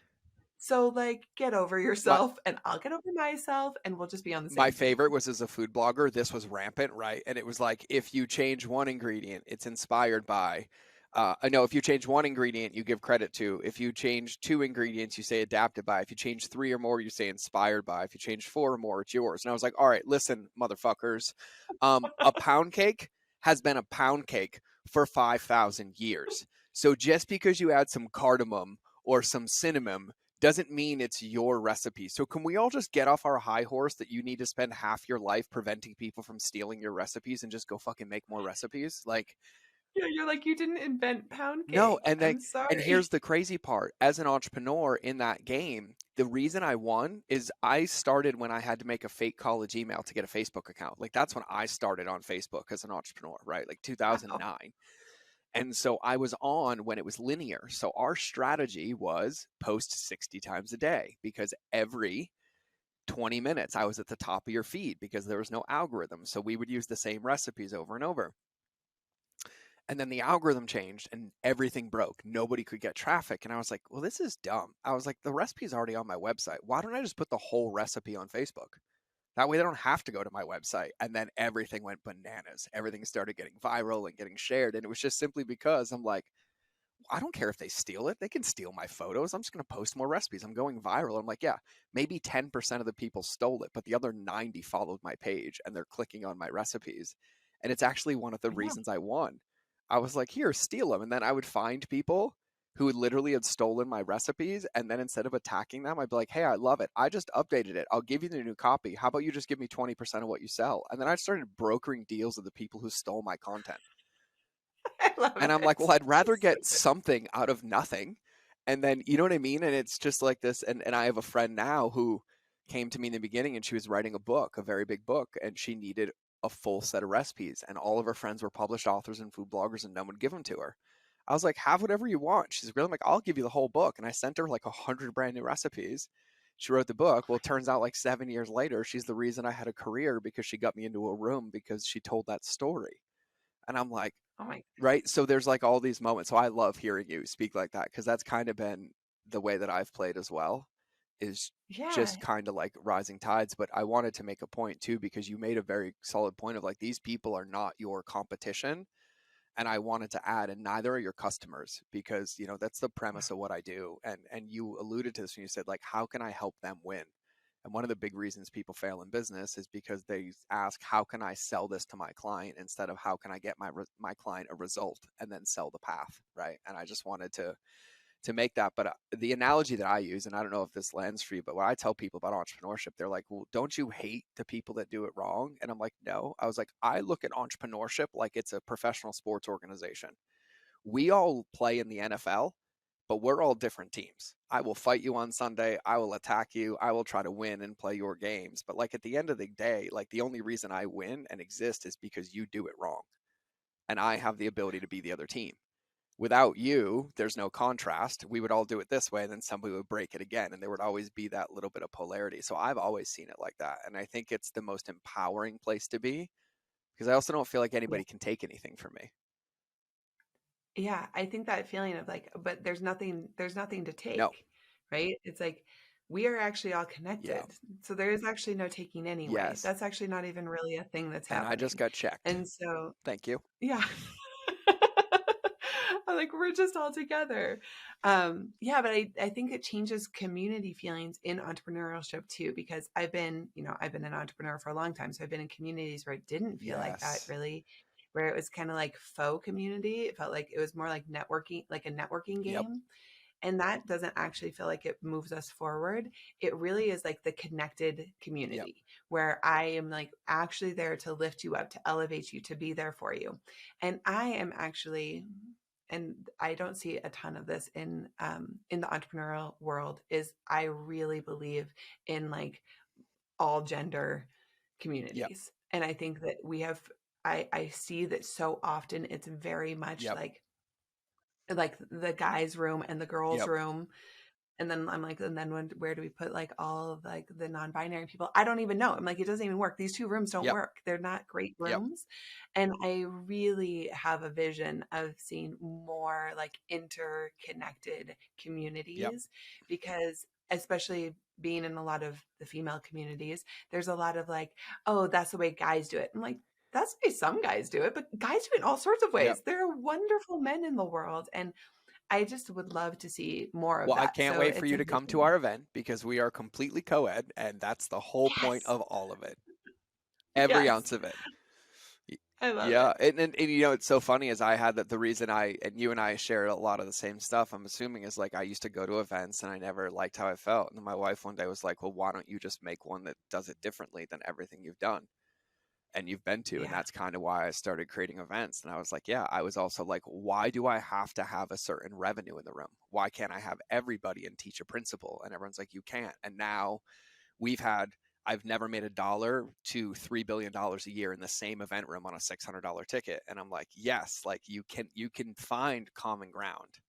So, like, get over My yourself and I'll get over myself and we'll just be on the my same page. favorite was, as a food blogger, this was rampant, right? And it was like, if you change one ingredient, it's inspired by. No, if you change one ingredient, you give credit to. If you change two ingredients, you say adapted by. If you change three or more, you say inspired by. If you change four or more, it's yours. And I was like, all right, listen, motherfuckers. A pound cake has been a pound cake for 5,000 years. So just because you add some cardamom or some cinnamon doesn't mean it's your recipe. So can we all just get off our high horse that you need to spend half your life preventing people from stealing your recipes and just go fucking make more recipes? Like, Yeah, you're like, you didn't invent pound no. cake. And I'm like, and sorry. here's the crazy part. As an entrepreneur in that game, the reason I won is I started when I had to make a fake college email to get a Facebook account. Like that's when I started on Facebook as an entrepreneur, right? Like Wow. 2009. And so I was on when it was linear. So our strategy was post 60 times a day, because every 20 minutes, I was at the top of your feed because there was no algorithm. So we would use the same recipes over and over. And then the algorithm changed and everything broke. Nobody could get traffic. And I was like, well, this is dumb. I was like, the recipe is already on my website. Why don't I just put the whole recipe on Facebook? That way they don't have to go to my website. And then everything went bananas. Everything started getting viral and getting shared. And it was just simply because I'm like, I don't care if they steal it. They can steal my photos. I'm just going to post more recipes. I'm going viral. I'm like, yeah, maybe 10% of the people stole it, but the other 90 followed my page and they're clicking on my recipes. And it's actually one of the Yeah. reasons I won. I was like, here, steal them. And then I would find people who literally had stolen my recipes. And then instead of attacking them, I'd be like, hey, I love it. I just updated it. I'll give you the new copy. How about you just give me 20% of what you sell? And then I started brokering deals with the people who stole my content. I love And I'm it. like, well, I'd rather It's so get good. something out of nothing. And then, you know what I mean? And it's just like this. And I have a friend now who came to me in the beginning and she was writing a book, a very big book, and she needed a full set of recipes. And all of her friends were published authors and food bloggers, and no one would give them to her. I was like, have whatever you want. She's really like, I'll give you the whole book. And I sent her like 100 brand new recipes. She wrote the book. Well, it turns out like 7 years later, she's the reason I had a career because she got me into a room because she told that story. And I'm like, Oh my right? So there's like all these moments. So I love hearing you speak like that because that's kind of been the way that I've played as well, is yeah. just kind of like rising tides. But I wanted to make a point too because you made a very solid point of like these people are not your competition. And I wanted to add, and neither are your customers because you know that's the Yeah. premise of what I do. And you alluded to this when you said like, how can I help them win? And one of the big reasons people fail in business is because they ask, how can I sell this to my client instead of how can I get my client a result and then sell the path, right? And I just wanted to make that. But the analogy that I use, and I don't know if this lands for you, but when I tell people about entrepreneurship, they're like, well, don't you hate the people that do it wrong? And I'm like, no. I was like, I look at entrepreneurship like it's a professional sports organization. We all play in the NFL, but we're all different teams. I will fight you on Sunday. I will attack you. I will try to win and play your games. But like at the end of the day, like the only reason I win and exist is because you do it wrong. And I have the ability to be the other team. Without you, there's no contrast. We would all do it this way, and then somebody would break it again. And there would always be that little bit of polarity. So I've always seen it like that. And I think it's the most empowering place to be because I also don't feel like Yeah. anybody can take anything from me. Yeah, I think that feeling of like, but there's nothing to No. take, right? It's like we are actually all Yeah. connected. So there is actually no taking anyway. Yes. That's actually not even really a thing that's And I just happening. got checked. And so, Thank you. yeah. I'm like, we're just all together. Yeah, but I think it changes community feelings in entrepreneurship too, because I've been an entrepreneur for a long time. So I've been in communities where it didn't feel like that Yes. really, where it was kind of like faux community. It felt like it was more like networking, like a networking Yep. game. And that doesn't actually feel like it moves us forward. It really is like the connected Yep. community where I am like actually there to lift you up, to elevate you, to be there for you. And I am actually, and I don't see a ton of this in the entrepreneurial world, is I really believe in like all gender Yep. communities. And I think that I see that so often it's very much Yep. like the guys room and the girls Yep. room. And then I'm like, and then where do we put like all of like the non-binary people? I don't even know. I'm like, it doesn't even work. These two rooms don't Yep. work. They're not great Yep. rooms. And I really have a vision of seeing more like interconnected Yep. communities because especially being in a lot of the female communities, there's a lot of like, oh, that's the way guys do it. I'm like, that's the way some guys do it, but guys do it in all sorts of Yep. ways. There are wonderful men in the world. And I just would love to see more of Well, I that. can't So wait for it's you a to come to vision. our event because we are completely co-ed and that's the whole point Yes. of all of it. Every Yes. ounce of it. Y- I love Yeah, it. and you know it's so funny is I had that the reason I and you and I shared a lot of the same stuff. I'm assuming is like I used to go to events and I never liked how I felt. And then my wife one day was like, "Well, why don't you just make one that does it differently than everything you've done and you've been to?" And Yeah. that's kind of why I started creating events. And I was like, "Yeah." I was also like, "Why do I have to have a certain revenue in the room? Why can't I have everybody and teach a principle?" And everyone's like, "You can't." And now we've had I've never made $1 to $3 billion a year in the same event room on a $600 ticket. And I'm like, yes, like you can find common ground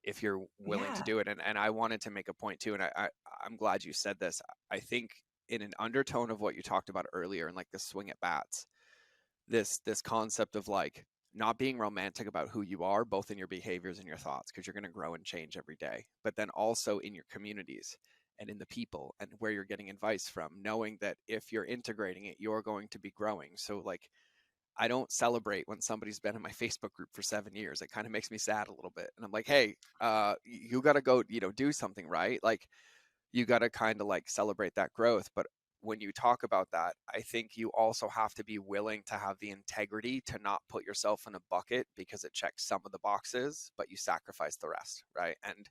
if you're willing to Yeah. do it. And I wanted to make a point too. And I'm glad you said this. I think in an undertone of what you talked about earlier, and like the swing at bats, this concept of like not being romantic about who you are, both in your behaviors and your thoughts, because you're going to grow and change every day, but then also in your communities and in the people and where you're getting advice from, knowing that if you're integrating it, you're going to be growing. So like, I don't celebrate when somebody's been in my Facebook group for 7 years. It kind of makes me sad a little bit. And I'm like, hey, you got to go, do something, right? Like, you got to kind of like celebrate that growth. But when you talk about that, I think you also have to be willing to have the integrity to not put yourself in a bucket because it checks some of the boxes, but you sacrifice the rest, right? And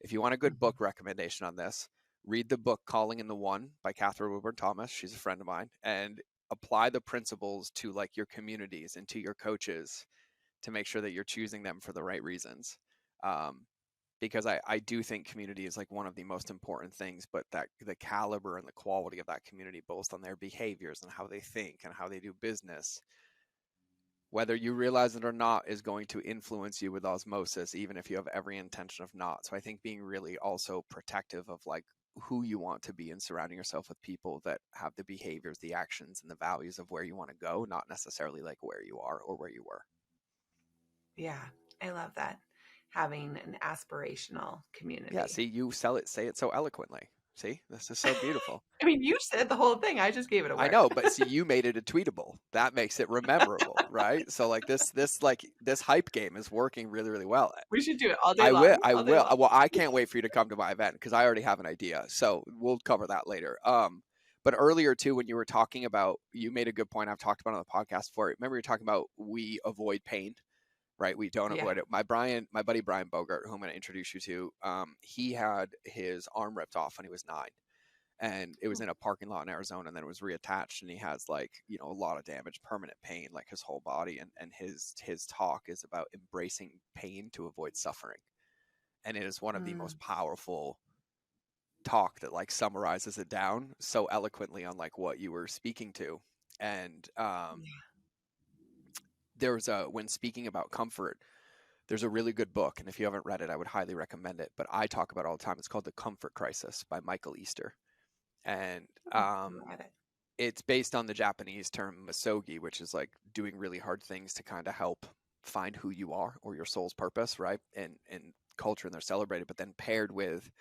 if you want a good book recommendation on this, read the book Calling in the One by Catherine Woodward Thomas. She's a friend of mine. And apply the principles to like your communities and to your coaches to make sure that you're choosing them for the right reasons. Because I do think community is like one of the most important things, but that the caliber and the quality of that community, both on their behaviors and how they think and how they do business, whether you realize it or not, is going to influence you with osmosis, even if you have every intention of not. So I think being really also protective of like who you want to be and surrounding yourself with people that have the behaviors, the actions, and the values of where you want to go, not necessarily like where you are or where you were. Yeah, I love that. Having an aspirational Yeah, community. see, you say it so eloquently. See, this is so beautiful. I mean, you said the whole thing. I just gave it a I word. know, but see, you made it a tweetable. That makes it rememberable, right? So like this hype game is working really, really well. We should do it all day I will. long. I All day will. long. Well, I can't wait for you to come to my event because I already have an idea. So we'll cover that later. But earlier too, when you were talking about, you made a good point. I've talked about on the podcast before. Remember, you're talking about we avoid pain, right? We don't Yeah. avoid it. My buddy Brian Bogart, who I'm going to introduce you to, he had his arm ripped off when he was 9, and it was in a parking lot in Arizona, and then it was reattached, and he has like, a lot of damage, permanent pain, like his whole body. And his talk is about embracing pain to avoid suffering. And it is one of the Mm, most powerful talk that like summarizes it down so eloquently on like what you were speaking to. And yeah. when speaking about comfort, there's a really good book, and if you haven't read it, I would highly recommend it, but I talk about it all the time. It's called The Comfort Crisis by Michael Easter. And Read it. it's based on the Japanese term misogi, which is like doing really hard things to kind of help find who you are or your soul's purpose, right? And culture, and they're celebrated, but then paired with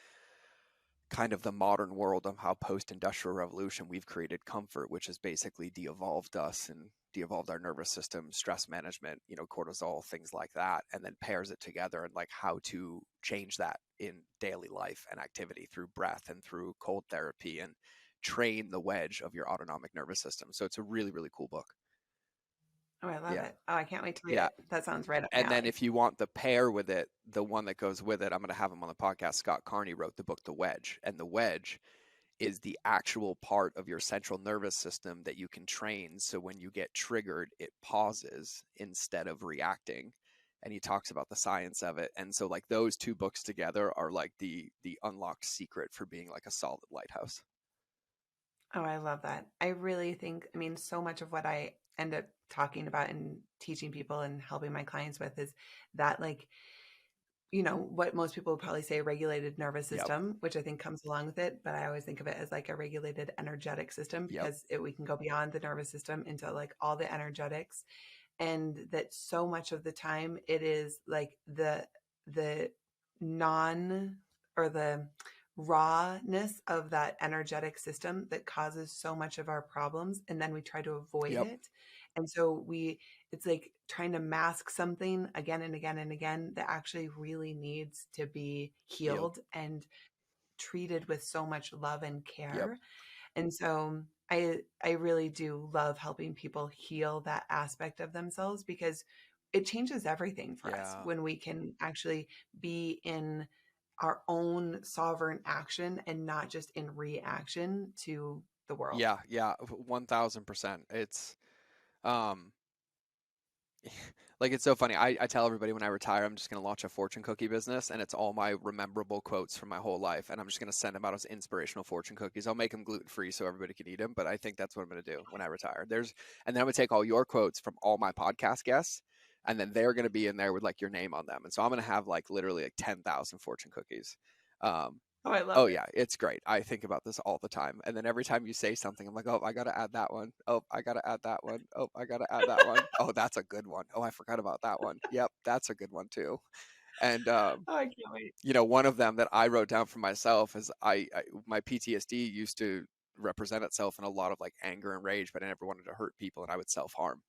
kind of the modern world of how post-industrial revolution we've created comfort, which has basically de-evolved us and de-evolved our nervous system, stress management, cortisol, things like that, and then pairs it together and like how to change that in daily life and activity through breath and through cold therapy and train the wedge of your autonomic nervous system. So it's a really, really cool book. Oh, I love Yeah. it. Oh, I can't wait to read Yeah. it. That sounds right up my And then alley. if you want the pair with it, the one that goes with it, I'm going to have him on the podcast. Scott Carney wrote the book, The Wedge. And the wedge is the actual part of your central nervous system that you can train. So when you get triggered, it pauses instead of reacting. And he talks about the science of it. And so like those two books together are like the unlocked secret for being like a solid lighthouse. Oh, I love that. I really think, I mean, so much of what I end up talking about and teaching people and helping my clients with is that, like, what most people would probably say regulated nervous Yep. system, which I think comes along with it. But I always think of it as like a regulated energetic system Yep. because we can go beyond the nervous system into like all the energetics. And that so much of the time it is like the non or the rawness of that energetic system that causes so much of our problems, and then we try to avoid Yep. it. And so it's like trying to mask something again and again and again that actually really needs to be Yep. healed and treated with so much love and Yep. care. And so I really do love helping people heal that aspect of themselves because it changes everything for us Yeah. when we can actually be in our own sovereign action and not just in reaction to the world. Yeah. Yeah. 1000%. It's, um, like, it's so funny. I tell everybody when I retire, I'm just going to launch a fortune cookie business, and it's all my rememberable quotes from my whole life. And I'm just going to send them out as inspirational fortune cookies. I'll make them gluten free so everybody can eat them. But I think that's what I'm going to do when I retire. And then I'm going to take all your quotes from all my podcast guests, and then they're going to be in there with like your name on them. And so I'm going to have like literally like 10,000 fortune cookies. Um, Oh, I love Oh it. yeah, it's great. I think about this all the time. And then every time you say something, I'm like, oh, I gotta add that one. Oh, I gotta add that one. Oh, I gotta add that one. Oh, that's a good one. Oh, I forgot about that one. Yep, that's a good one too. And Oh, I can't wait. one of them that I wrote down for myself is my PTSD used to represent itself in a lot of like anger and rage, but I never wanted to hurt people, and I would self harm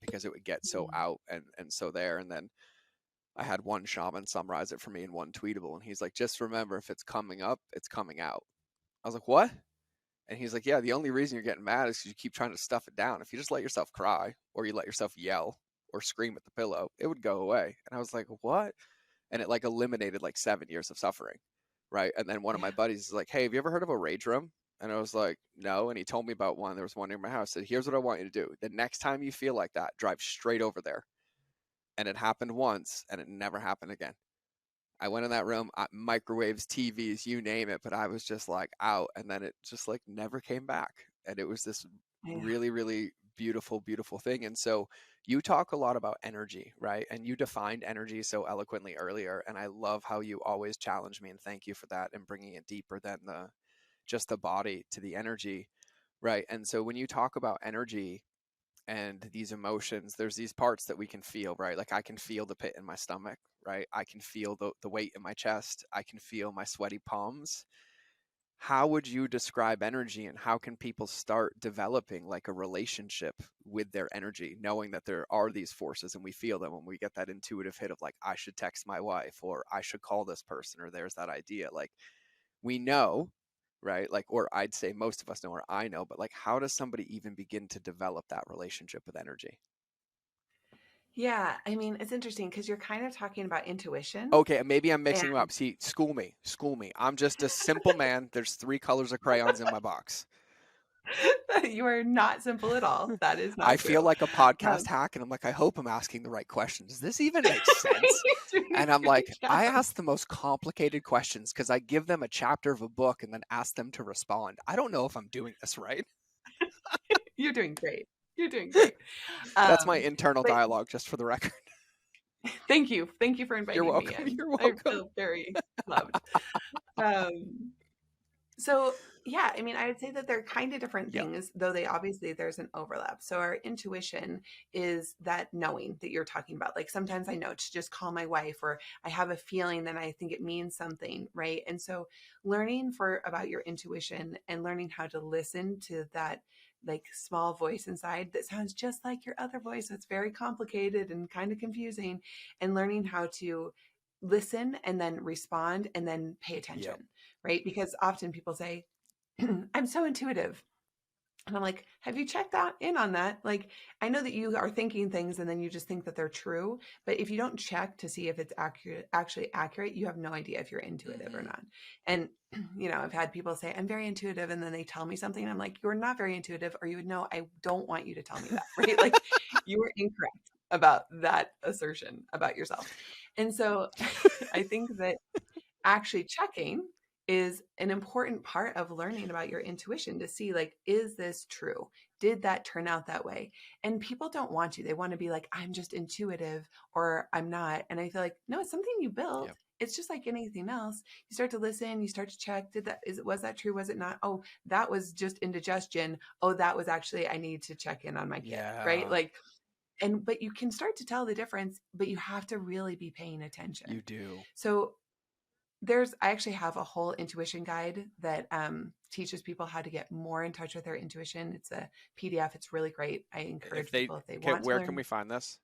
because it would get so Mm. out and so there. And then I had one shaman summarize it for me in one tweetable, and he's like, just remember, if it's coming up, it's coming out. I was like, what? And he's like, yeah, the only reason you're getting mad is because you keep trying to stuff it down. If you just let yourself cry, or you let yourself yell or scream at the pillow, it would go away. And I was like, what? And it like eliminated like 7 years of suffering, right? And then one of Yeah. my buddies is like, hey, have you ever heard of a rage room? And I was like, no. And he told me about one. There was one near my house. Said, here's what I want you to do. The next time you feel like that, drive straight over there. And it happened once, and it never happened again. I went in that room, microwaves, TVs, you name it, but I was just like out, and then it just like never came back. And it was this Yeah. really, really beautiful, beautiful thing. And so you talk a lot about energy, right? And you defined energy so eloquently earlier, and I love how you always challenge me, and thank you for that, and bringing it deeper than the just the body to the energy, right? And so when you talk about energy and these emotions, there's these parts that we can feel, right? Like I can feel the pit in my stomach, right? I can feel the weight in my chest. I can feel my sweaty palms. How would you describe energy, and how can people start developing like a relationship with their energy, knowing that there are these forces and we feel them when we get that intuitive hit of like, I should text my wife, or I should call this person, or there's that idea. Like we know, right? Like, or I'd say most of us know, or I know, but like, how does somebody even begin to develop that relationship with energy? Yeah. I mean, it's interesting because you're kind of talking about intuition. Okay, maybe I'm And mixing them up. See, school me, school me. I'm just a simple man. There's 3 colors of crayons in my box. you are not simple at all. That is I not feel true. like a podcast Um, hack, and I'm like, I hope I'm asking the right questions. Does this even make sense? you're doing And a I'm great like, I job. ask the most complicated questions because I give them a chapter of a book and then ask them to respond. I don't know if I'm doing this right. You're doing great. You're doing great. That's my Um, internal but dialogue, just for the record. thank you. Thank you for You're inviting me welcome. in. You're I welcome. feel very loved. Um, So, yeah, I mean, I would say that they're kind of different Yep. things, though they obviously there's an overlap. So, our intuition is that knowing that you're talking about. Like sometimes I know to just call my wife, or I have a feeling and I think it means something, right? And so, learning for about your intuition and learning how to listen to that like small voice inside that sounds just like your other voice. So it's very complicated and kind of confusing, and learning how to listen and then respond and then pay Yep. attention, right? Because often people say, I'm so intuitive. And I'm like, have you checked out in on that? Like, I know that you are thinking things and then you just think that they're true. But if you don't check to see if it's accurate, actually accurate, you have no idea if you're intuitive or Hmm. not. And, I've had people say, I'm very intuitive. And then they tell me something. I'm like, you're not very intuitive, or you would know I don't want you to tell me that, right? Like, you were incorrect about that assertion about yourself. And so I think that actually checking is an important part of learning about your intuition to see, like, is this true? Did that turn out that way? And people don't want to. They want to be like, I'm just intuitive, or I'm not. And I feel like, no, it's something you build. Yep. It's just like anything else. You start to listen, you start to check, was that true? Was it not? Oh, that was just indigestion. Oh, that was actually, I need to check in on my kid, right? Yeah, Like, but you can start to tell the difference, but you have to really be paying you attention. do. So I actually have a whole intuition guide that teaches people how to get more in touch with their intuition. It's a PDF. It's really great. I If encourage they people, if they can, want to where can learn. we find this?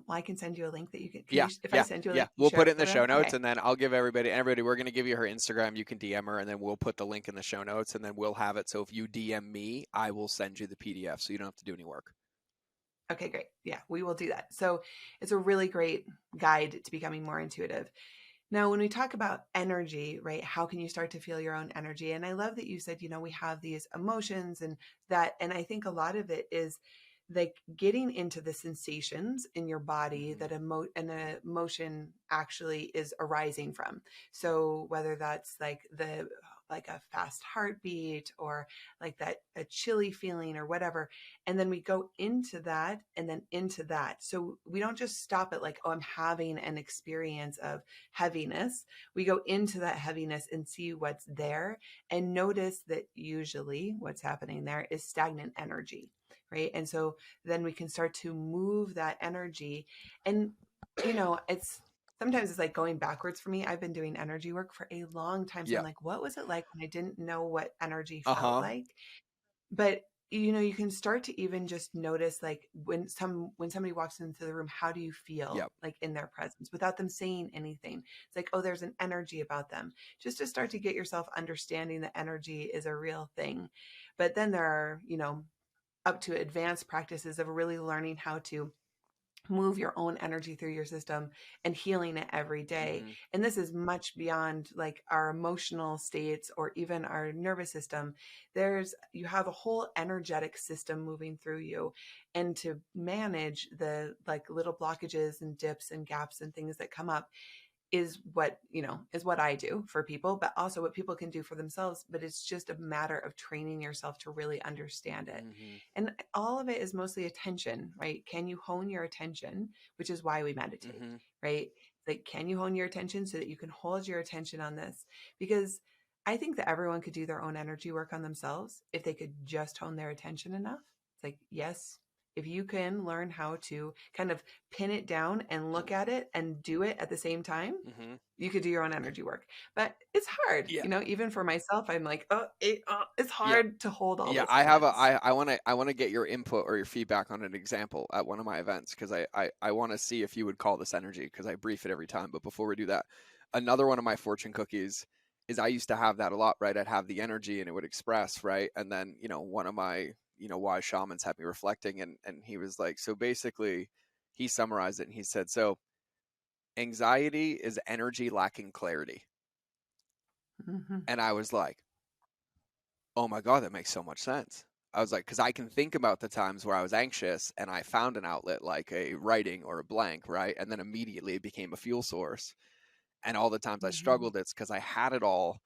Well, I can send you a link that you can Yeah, you, if I yeah, send you a yeah. link, you We'll share put it it in the with show them. notes, Okay. and then I'll give everybody, we're going to give you her Instagram. You can DM her, and then we'll put the link in the show notes, and then we'll have it. So if you DM me, I will send you the PDF, so you don't have to do any work. Okay, great. Yeah, we will do that. So it's a really great guide to becoming more intuitive. Now, when we talk about energy, right, how can you start to feel your own energy? And I love that you said, we have these emotions and I think a lot of it is like getting into the sensations in your body Hmm. that an emotion actually is arising from. So whether that's like the like a fast heartbeat or like that a chilly feeling or whatever. And then we go into that and then into that. So we don't just stop at like, oh, I'm having an experience of heaviness. We go into that heaviness and see what's there and notice that usually what's happening there is stagnant energy, right? And so then we can start to move that energy. And, it's sometimes it's like going backwards for me. I've been doing energy work for a long time. So I'm Yeah. like, what was it like when I didn't know what energy felt Uh-huh. like? But you can start to even just notice like when somebody walks into the room, how do you feel Yep. like in their presence without them saying anything? It's like, oh, there's an energy about them. Just to start to get yourself understanding that energy is a real thing. But then there are, up to advanced practices of really learning how to move your own energy through your system and healing it every day. Mm-hmm. And this is much beyond like our emotional states or even our nervous system. You have a whole energetic system moving through you. And to manage the like little blockages and dips and gaps and things that come up is what I do for people, but also what people can do for themselves. But it's just a matter of training yourself to really understand it. Mm-hmm. And all of it is mostly attention, right? Can you hone your attention, which is why we meditate, Mm-hmm. right? Like, can you hone your attention so that you can hold your attention on this? Because I think that everyone could do their own energy work on themselves if they could just hone their attention enough. It's like, yes, if you can learn how to kind of pin it down and look at it and do it at the same time, Mm-hmm. you could do your own energy work. But it's hard, Yeah. even for myself, I'm like, it's Yeah. hard to hold all Yeah, this I at have a once. I want to get your input or your feedback on an example at one of my events because I want to see if you would call this energy because I brief it every time. But before we do that, another one of my fortune cookies is I used to have that a lot, right? I'd have the energy and it would express, right? And then, one of my, wise shamans had me reflecting and he was like, so basically he summarized it and he said, so anxiety is energy lacking clarity. Hmm. And I was like, oh my God, that makes so much sense. I was like, because I can think about the times where I was anxious and I found an outlet like a writing or a blank, right? And then immediately it became a fuel source. And all the times I Hmm. struggled, it's because I had it all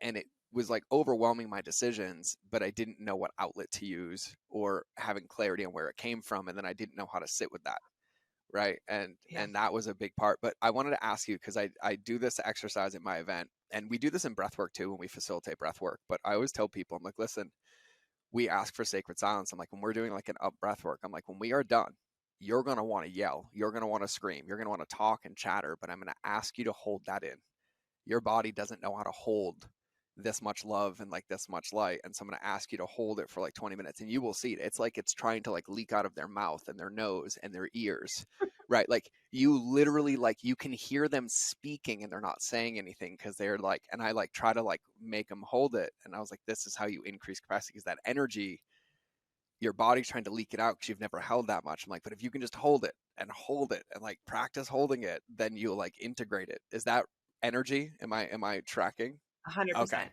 and it was like overwhelming my decisions, but I didn't know what outlet to use or having clarity on where it came from. And then I didn't know how to sit with that. Right. And Yeah. and that was a big part. But I wanted to ask you because I do this exercise at my event and we do this in breath work too when we facilitate breath work. But I always tell people, I'm like, listen, we ask for sacred silence. I'm like, when we're doing like an up breath work, I'm like, when we are done, you're going to want to yell. You're going to want to scream. You're going to want to talk and chatter, but I'm going to ask you to hold that in. Your body doesn't know how to hold this much love and like this much light. And so I'm going to ask you to hold it for like 20 minutes and you will see it. It's like it's trying to like leak out of their mouth and their nose and their ears, right? Like you literally like you can hear them speaking and they're not saying anything because they're like, and I like try to like make them hold it. And I was like, this is how you increase capacity because that energy, your body's trying to leak it out because you've never held that much. I'm like, but if you can just hold it and like practice holding it, then you'll like integrate it. Is that energy? Am I tracking? Okay. 100%.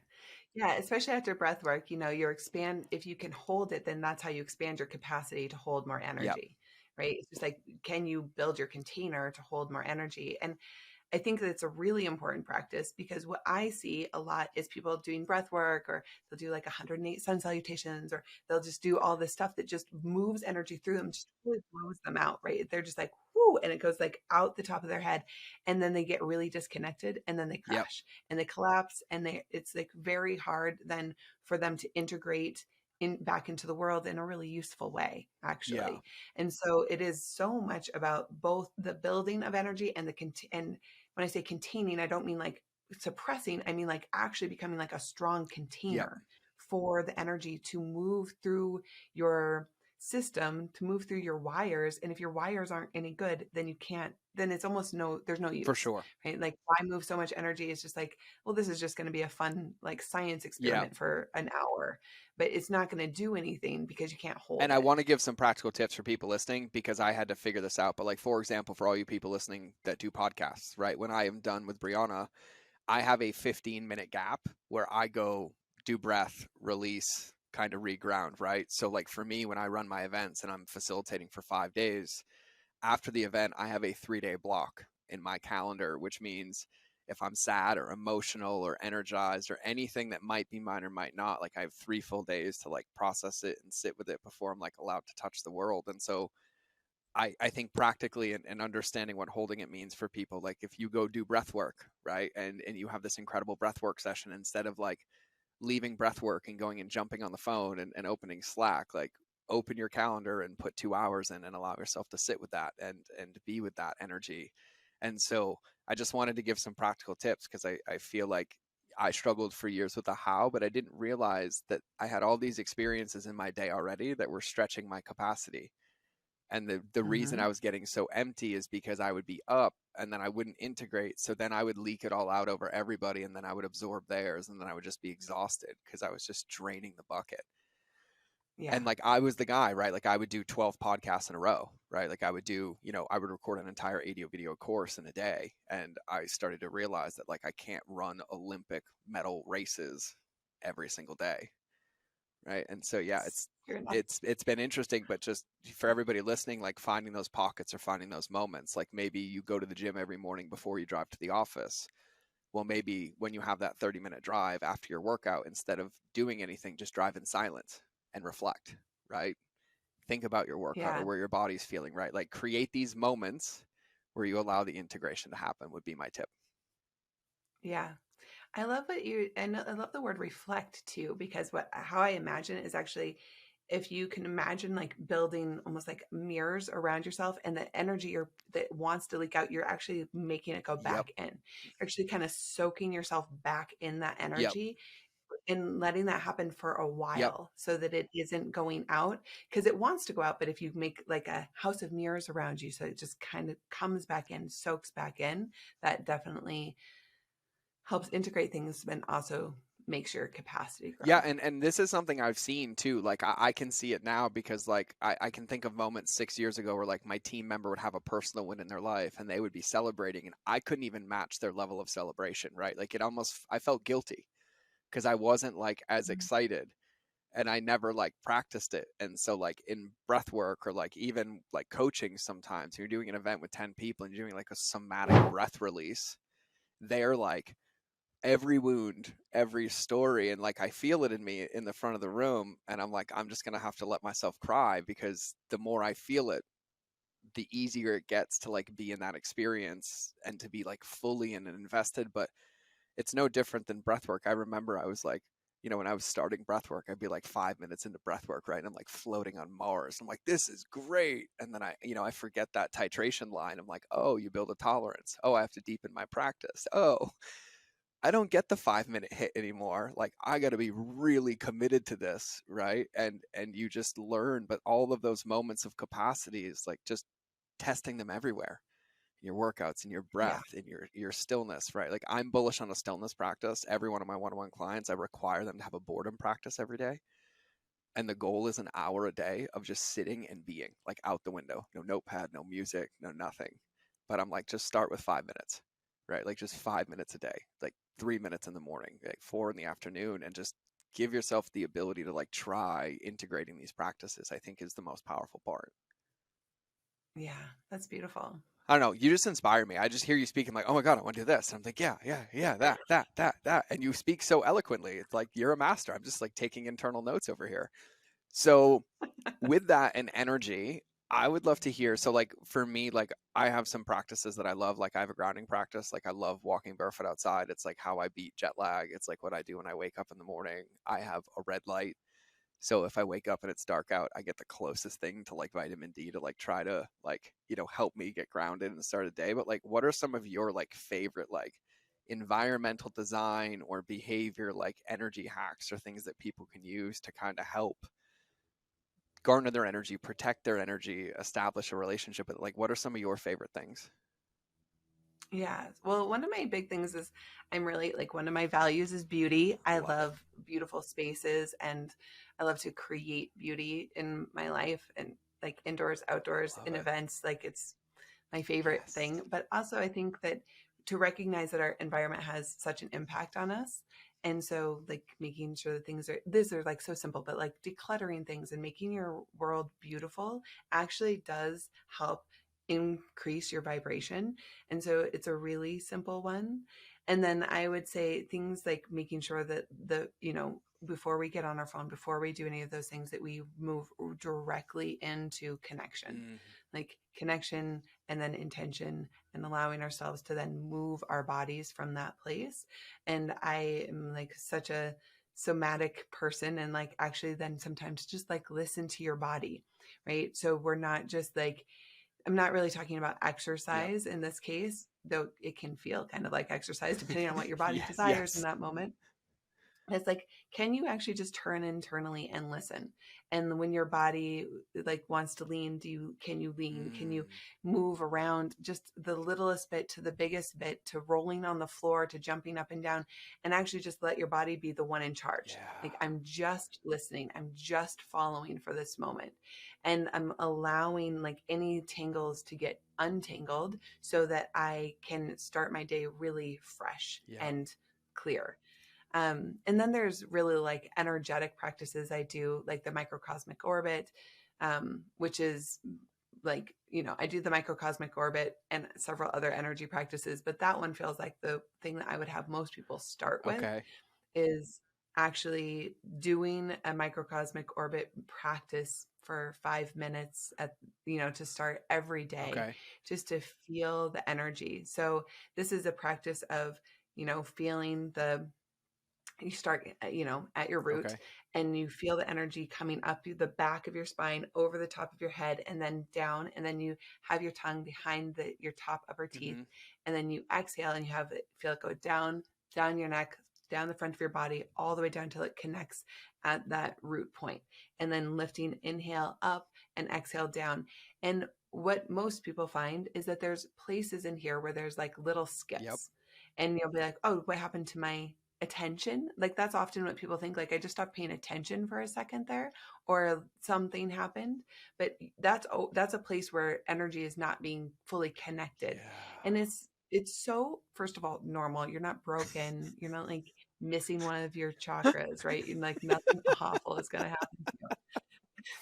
Yeah, especially after breath work, if you can hold it, then that's how you expand your capacity to hold more Yep. energy, right? It's just like, can you build your container to hold more energy? And I think that it's a really important practice because what I see a lot is people doing breath work or they'll do like 108 sun salutations or they'll just do all this stuff that just moves energy through them, just really blows them out, right? They're just like, whoo, and it goes like out the top of their head. And then they get really disconnected and then they Yep. crash and they collapse. And it's like very hard then for them to integrate back into the world in a really useful way, Yeah. actually. And so it is so much about both the building of energy and and when I say containing, I don't mean like suppressing, I mean like actually becoming like a strong Yep. container for the energy to move through your system, to move through your wires. And if your wires aren't any good, then then it's almost there's no For use, sure. right? Like, why move so much energy? It's just like, well, this is just going to be a fun, like, science Yeah. experiment for an hour, but it's not going to do anything because you can't And hold I it. want to give some practical tips for people listening because I had to figure this out. But like for example, for all you people listening that do podcasts, right? When I am done with Brianna, I have a 15-minute gap where I go do breath, release, kind of reground, right? So like for me, when I run my events and I'm facilitating for 5 days, after the event, I have a 3-day block in my calendar, which means if I'm sad or emotional or energized or anything that might be mine or might not, like I have 3 full days to like process it and sit with it before I'm like allowed to touch the world. And so I think practically and understanding what holding it means for people, like if you go do breath work, right, and you have this incredible breath work session, instead of like leaving breath work and going and jumping on the phone and opening Slack, like open your calendar and put 2 hours in and allow yourself to sit with that and be with that energy. And so I just wanted to give some practical tips because I feel like I struggled for years with the how, but I didn't realize that I had all these experiences in my day already that were stretching my capacity. And the reason Mm-hmm. I was getting so empty is because I would be up and then I wouldn't integrate. So then I would leak it all out over everybody and then I would absorb theirs and then I would just be exhausted because I was just draining the bucket. Yeah. And like I was the guy, right? Like I would do 12 podcasts in a row, right? Like I would do, I would record an entire audio video course in a day. And I started to realize that like I can't run Olympic medal races every single day. Right. And so yeah, You're not. it's been interesting, but just for everybody listening, like finding those pockets or finding those moments, like maybe you go to the gym every morning before you drive to the office. Well, maybe when you have that 30-minute drive after your workout, instead of doing anything, just drive in silence and reflect, right? Think about your workout or Yeah. where your body's feeling, right? Like create these moments where you allow the integration to happen would be my tip. Yeah. I love what you, and I love the word reflect too, because how I imagine it is actually, if you can imagine like building almost like mirrors around yourself, and the energy that wants to leak out, you're actually making it go Yep. back in. You're actually kind of soaking yourself back in that Yep. energy and letting that happen for a Yep. while so that it isn't going out, because it wants to go out. But if you make like a house of mirrors around you, so it just kind of comes back in, soaks back in, that definitely helps integrate things and also makes your capacity Yeah, grow. and this is something I've seen too. Like I can see it now because like I can think of moments 6 years ago where like my team member would have a personal win in their life and they would be celebrating and I couldn't even match their level of celebration, right? Like it almost I felt guilty because I wasn't like as Mhm. excited and I never like practiced it. And so like in breath work or like even like coaching sometimes you're doing an event with 10 people and you're doing like a somatic breath release. They're like every wound, every story. And like I feel it in me in the front of the room. And I'm like, I'm just going to have to let myself cry because the more I feel it, the easier it gets to like be in that experience and to be like fully in and invested. But it's no different than breath work. I remember I was like, when I was starting breath work, I'd be like 5 minutes into breath work, right? And I'm like floating on Mars. I'm like, this is great. And then I forget that titration line. I'm like, oh, you build a tolerance. Oh, I have to deepen my practice. Oh, I don't get the 5 minute hit anymore. Like I got to be really committed to this, right? And you just learn, but all of those moments of capacity is like just testing them everywhere. Your workouts and your Yeah. breath and your stillness, right? Like I'm bullish on a stillness practice. Every one of my one-on-one clients, I require them to have a boredom practice every day. And the goal is an hour a day of just sitting and being like out the window, no notepad, no music, no nothing. But I'm like, just start with 5 minutes, right? Like just 5 minutes a day, like 3 minutes in the morning, like 4 in the afternoon, and just give yourself the ability to like try integrating these practices, I think is the most powerful part. Yeah. That's beautiful. I don't know. You just inspire me. I just hear you speaking like, oh my God, I want to do this. And I'm like, yeah, yeah, yeah, that. And you speak so eloquently. It's like you're a master. I'm just like taking internal notes over here. So with that and energy, I would love to hear. So like for me, like I have some practices that I love. Like I have a grounding practice. Like I love walking barefoot outside. It's like how I beat jet lag. It's like what I do when I wake up in the morning. I have a red light. So if I wake up and it's dark out, I get the closest thing to like vitamin D to like try to like, help me get grounded and start a day. But like what are some of your like favorite like environmental design or behavior like energy hacks or things that people can use to kind of help garner their energy, protect their energy, establish a relationship with like what are some of your favorite things? Yeah. Well, one of my big things is I'm really like, one of my values is beauty. I Love it. love beautiful spaces, and I love to create beauty in my life, and like indoors, outdoors, Love in it. events. Like it's my favorite Yes. thing. But also, I think that to recognize that our environment has such an impact on us. And so, like, making sure that these are like so simple, but like decluttering things and making your world beautiful actually does help increase your vibration. And so, it's a really simple one. And then I would say things like making sure that before we get on our phone, before we do any of those things, that we move directly into connection, like connection and then intention, and allowing ourselves to then move our bodies from that place. And I am like such a somatic person, and like actually then sometimes just like listen to your body, right? So we're not just like, I'm not really talking about exercise in this case, though it can feel kind of like exercise depending on what your body desires in that moment. It's like, can you actually just turn internally and listen? And when your body like wants to lean, can you lean? Can you move around just the littlest bit to the biggest bit, to rolling on the floor, to jumping up and down, and actually just let your body be the one in charge. Like, I'm just listening. I'm just following for this moment. And I'm allowing like any tangles to get untangled so that I can start my day really fresh and clear. And then there's really like energetic practices I do, like the microcosmic orbit, which is like, I do the microcosmic orbit and several other energy practices, but that one feels like the thing that I would have most people start with is actually doing a microcosmic orbit practice for 5 minutes to start every day, just to feel the energy. So this is a practice of, feeling you start, at your root, and you feel the energy coming up the back of your spine, over the top of your head, and then down. And then you have your tongue behind your top upper teeth. And then you exhale and you feel it go down your neck, down the front of your body, all the way down till it connects at that root point. And then lifting, inhale up and exhale down. And what most people find is that there's places in here where there's like little skips. And you'll be like, oh, what happened to my attention? Like, that's often what people think, like I just stopped paying attention for a second there, or something happened. But that's a place where energy is not being fully connected. And it's so, first of all, normal. You're not broken. You're not like missing one of your chakras, right? And like nothing awful is going to happen to you.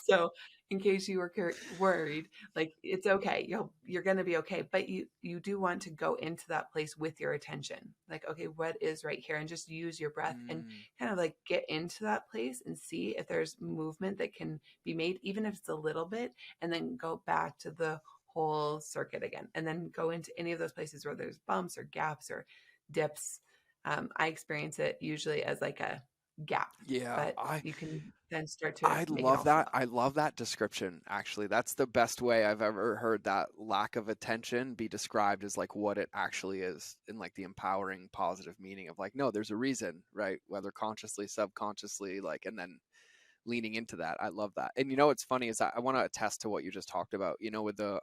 So in case you were worried, like, it's okay. You're going to be okay. But you do want to go into that place with your attention. Like, okay, what is right here? And just use your breath and kind of like get into that place and see if there's movement that can be made, even if it's a little bit, and then go back to the whole circuit again. And then go into any of those places where there's bumps or gaps or dips. I experience it usually as like a gap. But you can then start to make it all flow. I love that description. Actually, that's the best way I've ever heard that lack of attention be described, as like what it actually is, in like the empowering positive meaning of like, no, there's a reason, right? Whether consciously, subconsciously, like, and then leaning into that. I love that. And what's funny is I want to attest to what you just talked about, with the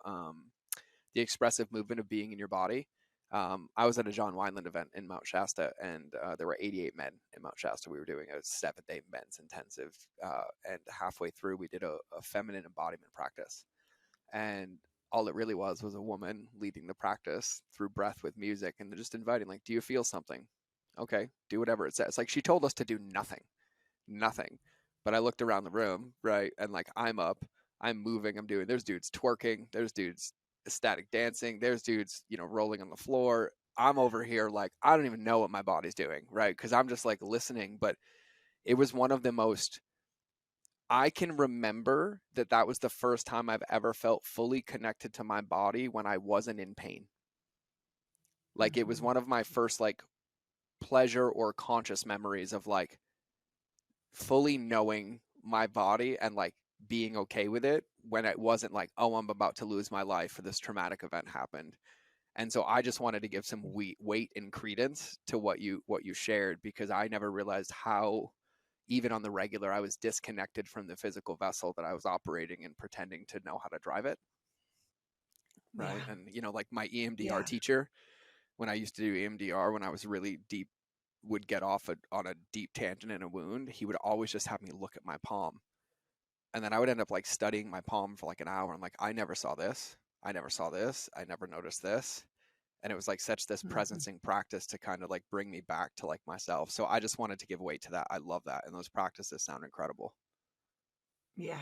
expressive movement of being in your body. I was at a John Wineland event in Mount Shasta, and there were 88 men in Mount Shasta. We were doing a 7-day men's intensive, and halfway through we did a feminine embodiment practice. And all it really was a woman leading the practice through breath with music, and just inviting, like, do you feel something? Okay, do whatever it says. Like, she told us to do nothing. But I looked around the room, right? And like, I'm up, I'm moving, I'm doing, there's dudes twerking, there's dudes ecstatic dancing, there's dudes, rolling on the floor. I'm over here like, I don't even know what my body's doing, right? Because I'm just like listening. But it was one of the most, I can remember that was the first time I've ever felt fully connected to my body when I wasn't in pain. Like, it was one of my first like pleasure or conscious memories of like fully knowing my body and like being okay with it, when it wasn't like, oh, I'm about to lose my life or this traumatic event happened. And so I just wanted to give some weight and credence to what you shared, because I never realized how, even on the regular, I was disconnected from the physical vessel that I was operating and pretending to know how to drive it. Right. And like my EMDR teacher, when I used to do EMDR, when I was really deep, would get off on a deep tangent in a wound, he would always just have me look at my palm. And then I would end up like studying my palm for like an hour. I'm like, I never saw this. I never saw this. I never noticed this. And it was like such this presencing practice to kind of like bring me back to like myself. So I just wanted to give weight to that. I love that. And those practices sound incredible. Yeah.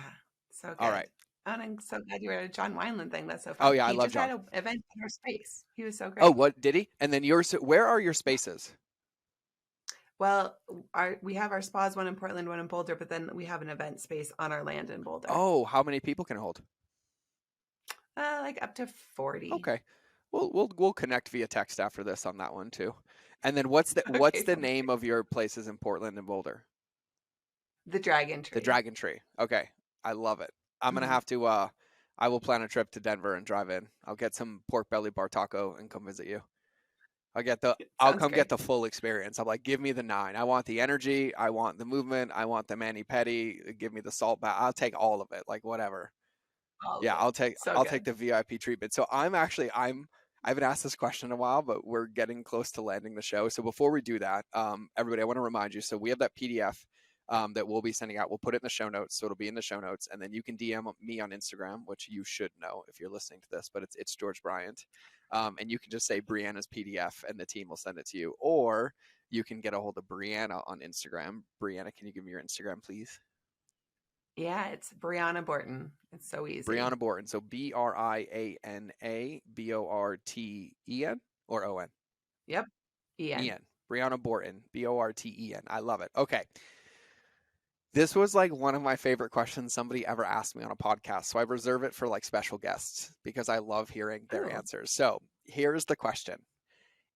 So good. All right. And I'm so glad you were at a John Wineland thing. That's so Oh fun. yeah, I He love just had John. an event in our space. He was so Oh, great. what did he? And then yours, where are your spaces? Well, we have our spas, one in Portland, one in Boulder, but then we have an event space on our land in Boulder. Oh, how many people can it hold? Like up to 40. Okay. We'll connect via text after this on that one too. And then what's the Okay, what's the sounds name great. of your places in Portland and Boulder? The Dragon The Tree. Dragon Tree. Okay. I love it. I'm gonna Mhm. have to I will plan a trip to Denver and drive in. I'll get some pork belly bar taco and come visit you. I'll Sounds come get great. the full experience. I'm like, give me the 9. I want the energy, I want the movement, I want the mani pedi, give me the salt bath. I'll take all of it, like whatever. All of Yeah, it. So I'll take good. the VIP treatment. So I haven't asked this question in a while, but we're getting close to landing the show. So before we do that, everybody, I want to remind you. So we have that PDF that we'll be sending out. We'll put it in the show notes, so it'll be in the show notes, and then you can DM me on Instagram, which you should know if you're listening to this. But it's George Bryant, and you can just say Brianna's PDF, and the team will send it to you. Or you can get a hold of Brianna on Instagram. Brianna, can you give me your Instagram, please? Yeah, it's Brianna Borton. It's so easy. Brianna Borton. So Briana Borten or O N? Yep. Ian. Ian. Brianna Borton. Borten. I love it. Okay. This was like one of my favorite questions somebody ever asked me on a podcast. So I reserve it for like special guests because I love hearing their Ooh. answers. So here's the question.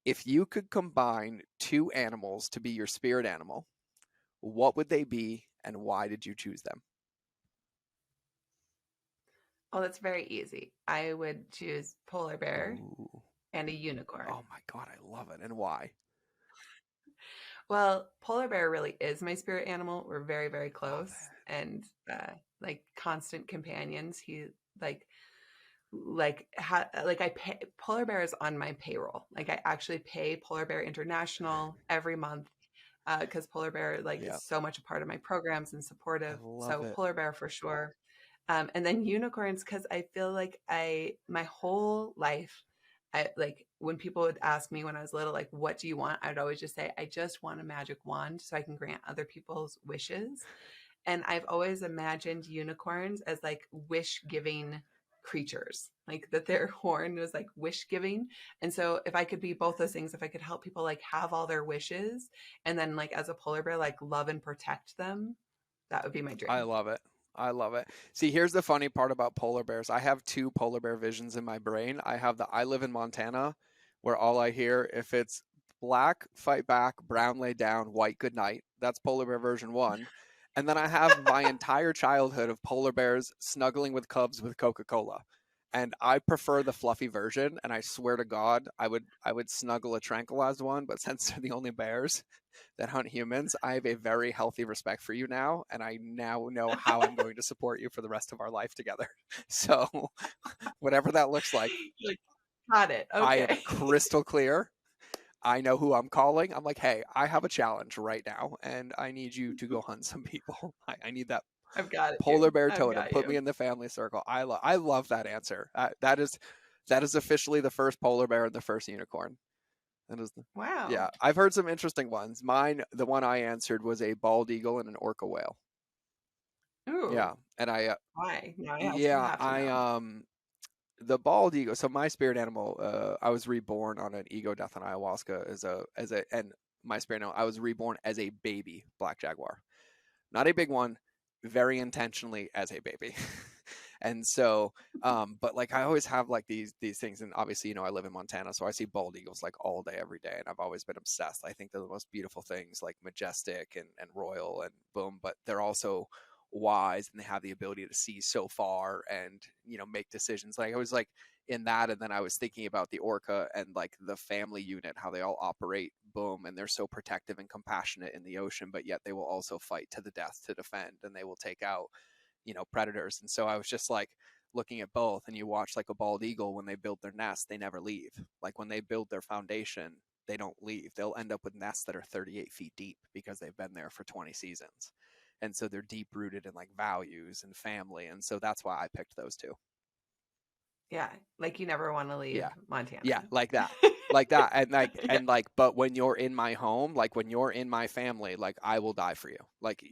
If you could combine two animals to be your spirit animal, what would they be and why did you choose them? Oh, that's very easy. I would choose polar bear Ooh. and a unicorn. Oh my God, I love it. And why? Well, polar bear really is my spirit animal. We're very, very Love close it. and like constant companions. He like like I pay polar bear is on my payroll. Like I actually pay Polar Bear International every month because polar bear like Yeah, is so much a part of my programs and I supportive. love So it. polar bear for sure. And then unicorns because I feel like I my whole life I like when people would ask me when I was little, like, what do you want? I'd always just say, I just want a magic wand so I can grant other people's wishes. And I've always imagined unicorns as like wish giving creatures, like that their horn was like wish giving. And so if I could be both those things, if I could help people like have all their wishes and then like as a polar bear, like love and protect them, that would be my I dream. love it. I love it. See, here's the funny part about polar bears. I have two polar bear visions in my brain. I live in Montana, where all I hear, if it's black, fight back, brown, lay down, white, good night. That's polar bear version 1. And then I have my entire childhood of polar bears snuggling with cubs with Coca-Cola. And I prefer the fluffy version, and I swear to God, I would snuggle a tranquilized one, but since they're the only bears, that hunt humans, I have a very healthy respect for you now, and I now know how I'm going to support you for the rest of our life together. So, whatever that looks like, Like, got it. I am Okay. crystal clear. I know who I'm calling. I'm like, hey, I have a challenge right now, and I need you to go hunt some people. I need that I've got polar you. bear I've totem. got Put me you. in the family circle. I love that answer. That is officially the first polar bear and the first unicorn. That is the, Wow. yeah. I've heard some interesting ones. Mine, the one I answered was a bald eagle and an orca whale. Ooh. Yeah, and Why? Now I yeah, have to know. the bald eagle. So my spirit animal, I was reborn on an ego death on ayahuasca and my spirit animal, I was reborn as a baby black jaguar, not a big one, very intentionally as a baby. And so, but like I always have like these things, and obviously, I live in Montana, so I see bald eagles like all day, every day, and I've always been obsessed. I think they're the most beautiful things, like majestic and royal and boom, but they're also wise and they have the ability to see so far and make decisions. Like I was like in that, and then I was thinking about the orca and like the family unit, how they all operate, boom, and they're so protective and compassionate in the ocean, but yet they will also fight to the death to defend, and they will take out predators. And so I was just like looking at both, and you watch like a bald eagle, when they build their nest, they never leave. Like when they build their foundation, they don't leave. They'll end up with nests that are 38 feet deep because they've been there for 20 seasons. And so they're deep rooted in like values and family. And so that's why I picked those two. Yeah. Like you never want to leave Yeah. Yeah, Montana. like that. Like that. And like but when you're in my home, like when you're in my family, like I will die for you. Like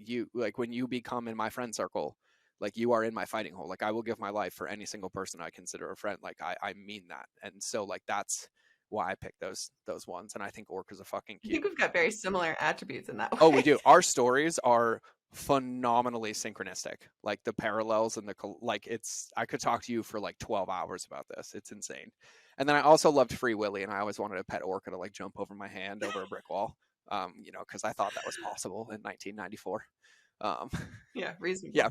when you become in my friend circle, Like, you are in my fighting hole. Like, I will give my life for any single person I consider a friend. Like, I mean that. And so, like, that's why I picked those ones. And I think orcas are fucking I cute. think we've got very similar attributes in that way. Oh, we do. Our stories are phenomenally synchronistic. Like, the parallels and like, it's, I could talk to you for like 12 hours about this. It's insane. And then I also loved Free Willy, and I always wanted a pet orca to like jump over my hand over a brick wall. You know, because I thought that was possible in 1994. Um, Yeah, reasonable. yeah,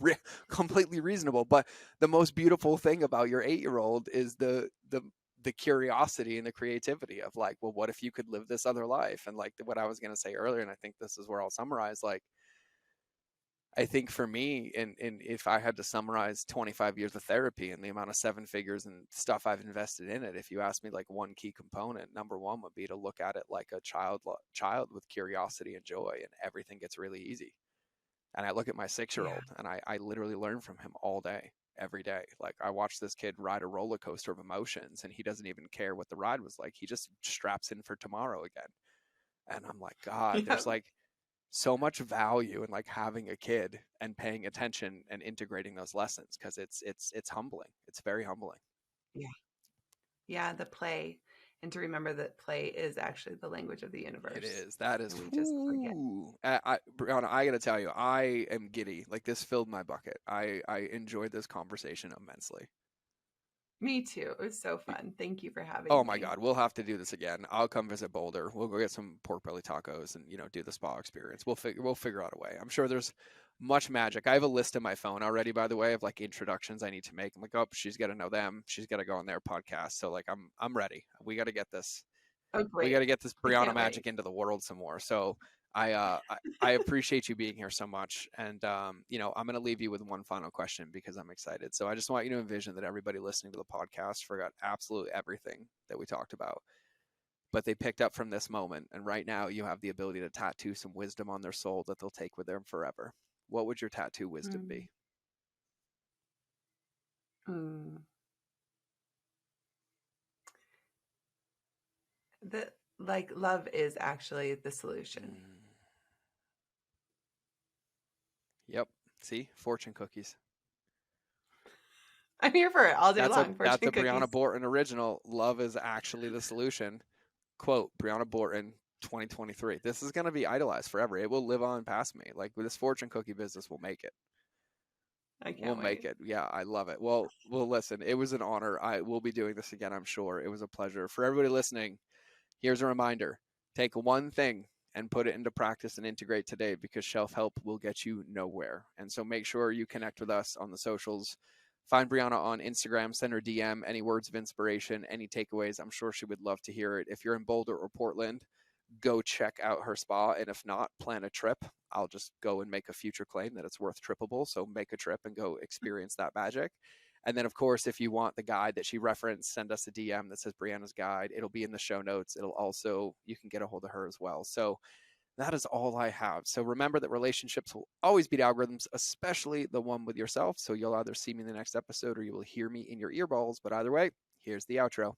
completely reasonable. But the most beautiful thing about your 8-year-old is the curiosity and the creativity of like, well, what if you could live this other life? And like what I was going to say earlier, and I think this is where I'll summarize, like, I think for me, in if I had to summarize 25 years of therapy and the amount of 7 figures and stuff I've invested in it, if you ask me like one key component, number one would be to look at it like a child with curiosity and joy, and everything gets really easy. And I look at my 6-year-old, and I literally learn from him all day, every day. Like, I watch this kid ride a roller coaster of emotions, and he doesn't even care what the ride was like. He just straps in for tomorrow again. And I'm like, God, Yeah. there's like so much value in like having a kid and paying attention and integrating those lessons, because it's humbling. It's very humbling. Yeah. Yeah, the play. And to remember that play is actually the language of the universe. It is. That is. And we just forget. Brianna, I gotta tell you, I am giddy. Like, this filled my bucket. I enjoyed this conversation immensely. Me too. It was so fun. Thank you for having Oh me. my God, we'll have to do this again. I'll come visit Boulder. We'll go get some pork belly tacos and, you know, do the spa experience. We'll figure out a way. I'm sure there's much magic. I have a list in my phone already, by the way, of like introductions I need to make. I'm like, oh, she's got to know them. She's got to go on their podcast. So like, I'm ready. We got to get this. Oh, We great. got to get this I Brianna can't magic wait. into the world some more. So I appreciate you being here so much. And you know, I'm going to leave you with one final question because I'm excited. So I just want you to envision that everybody listening to the podcast forgot absolutely everything that we talked about, but they picked up from this moment. And right now you have the ability to tattoo some wisdom on their soul that they'll take with them forever. What would your tattoo wisdom be? Mm. The like love is actually the solution. Mm. Yep. See, fortune cookies. I'm here for it all day long. That's Fortune a Brianna cookies. Borton original. Love is actually the solution. Quote, Brianna Borton, 2023. This is going to be idolized forever. It will live on past me. Like, this fortune cookie business will make it. I We'll can't make wait. it. Yeah, I love it. Well, listen, it was an honor. I will be doing this again, I'm sure. It was a pleasure. For everybody listening, here's a reminder. Take one thing and put it into practice and integrate today, because shelf help will get you nowhere. And so make sure you connect with us on the socials. Find Brianna on Instagram, send her DM, any words of inspiration, any takeaways. I'm sure she would love to hear it. If you're in Boulder or Portland, go check out her spa. And if not, plan a trip. I'll just go and make a future claim that it's worth trippable. So make a trip and go experience that magic. And then, of course, if you want the guide that she referenced, send us a DM that says Brianna's guide. It'll be in the show notes. It'll also, you can get a hold of her as well. So that is all I have. So remember that relationships will always beat algorithms, especially the one with yourself. So you'll either see me in the next episode or you will hear me in your earballs. But either way, here's the outro.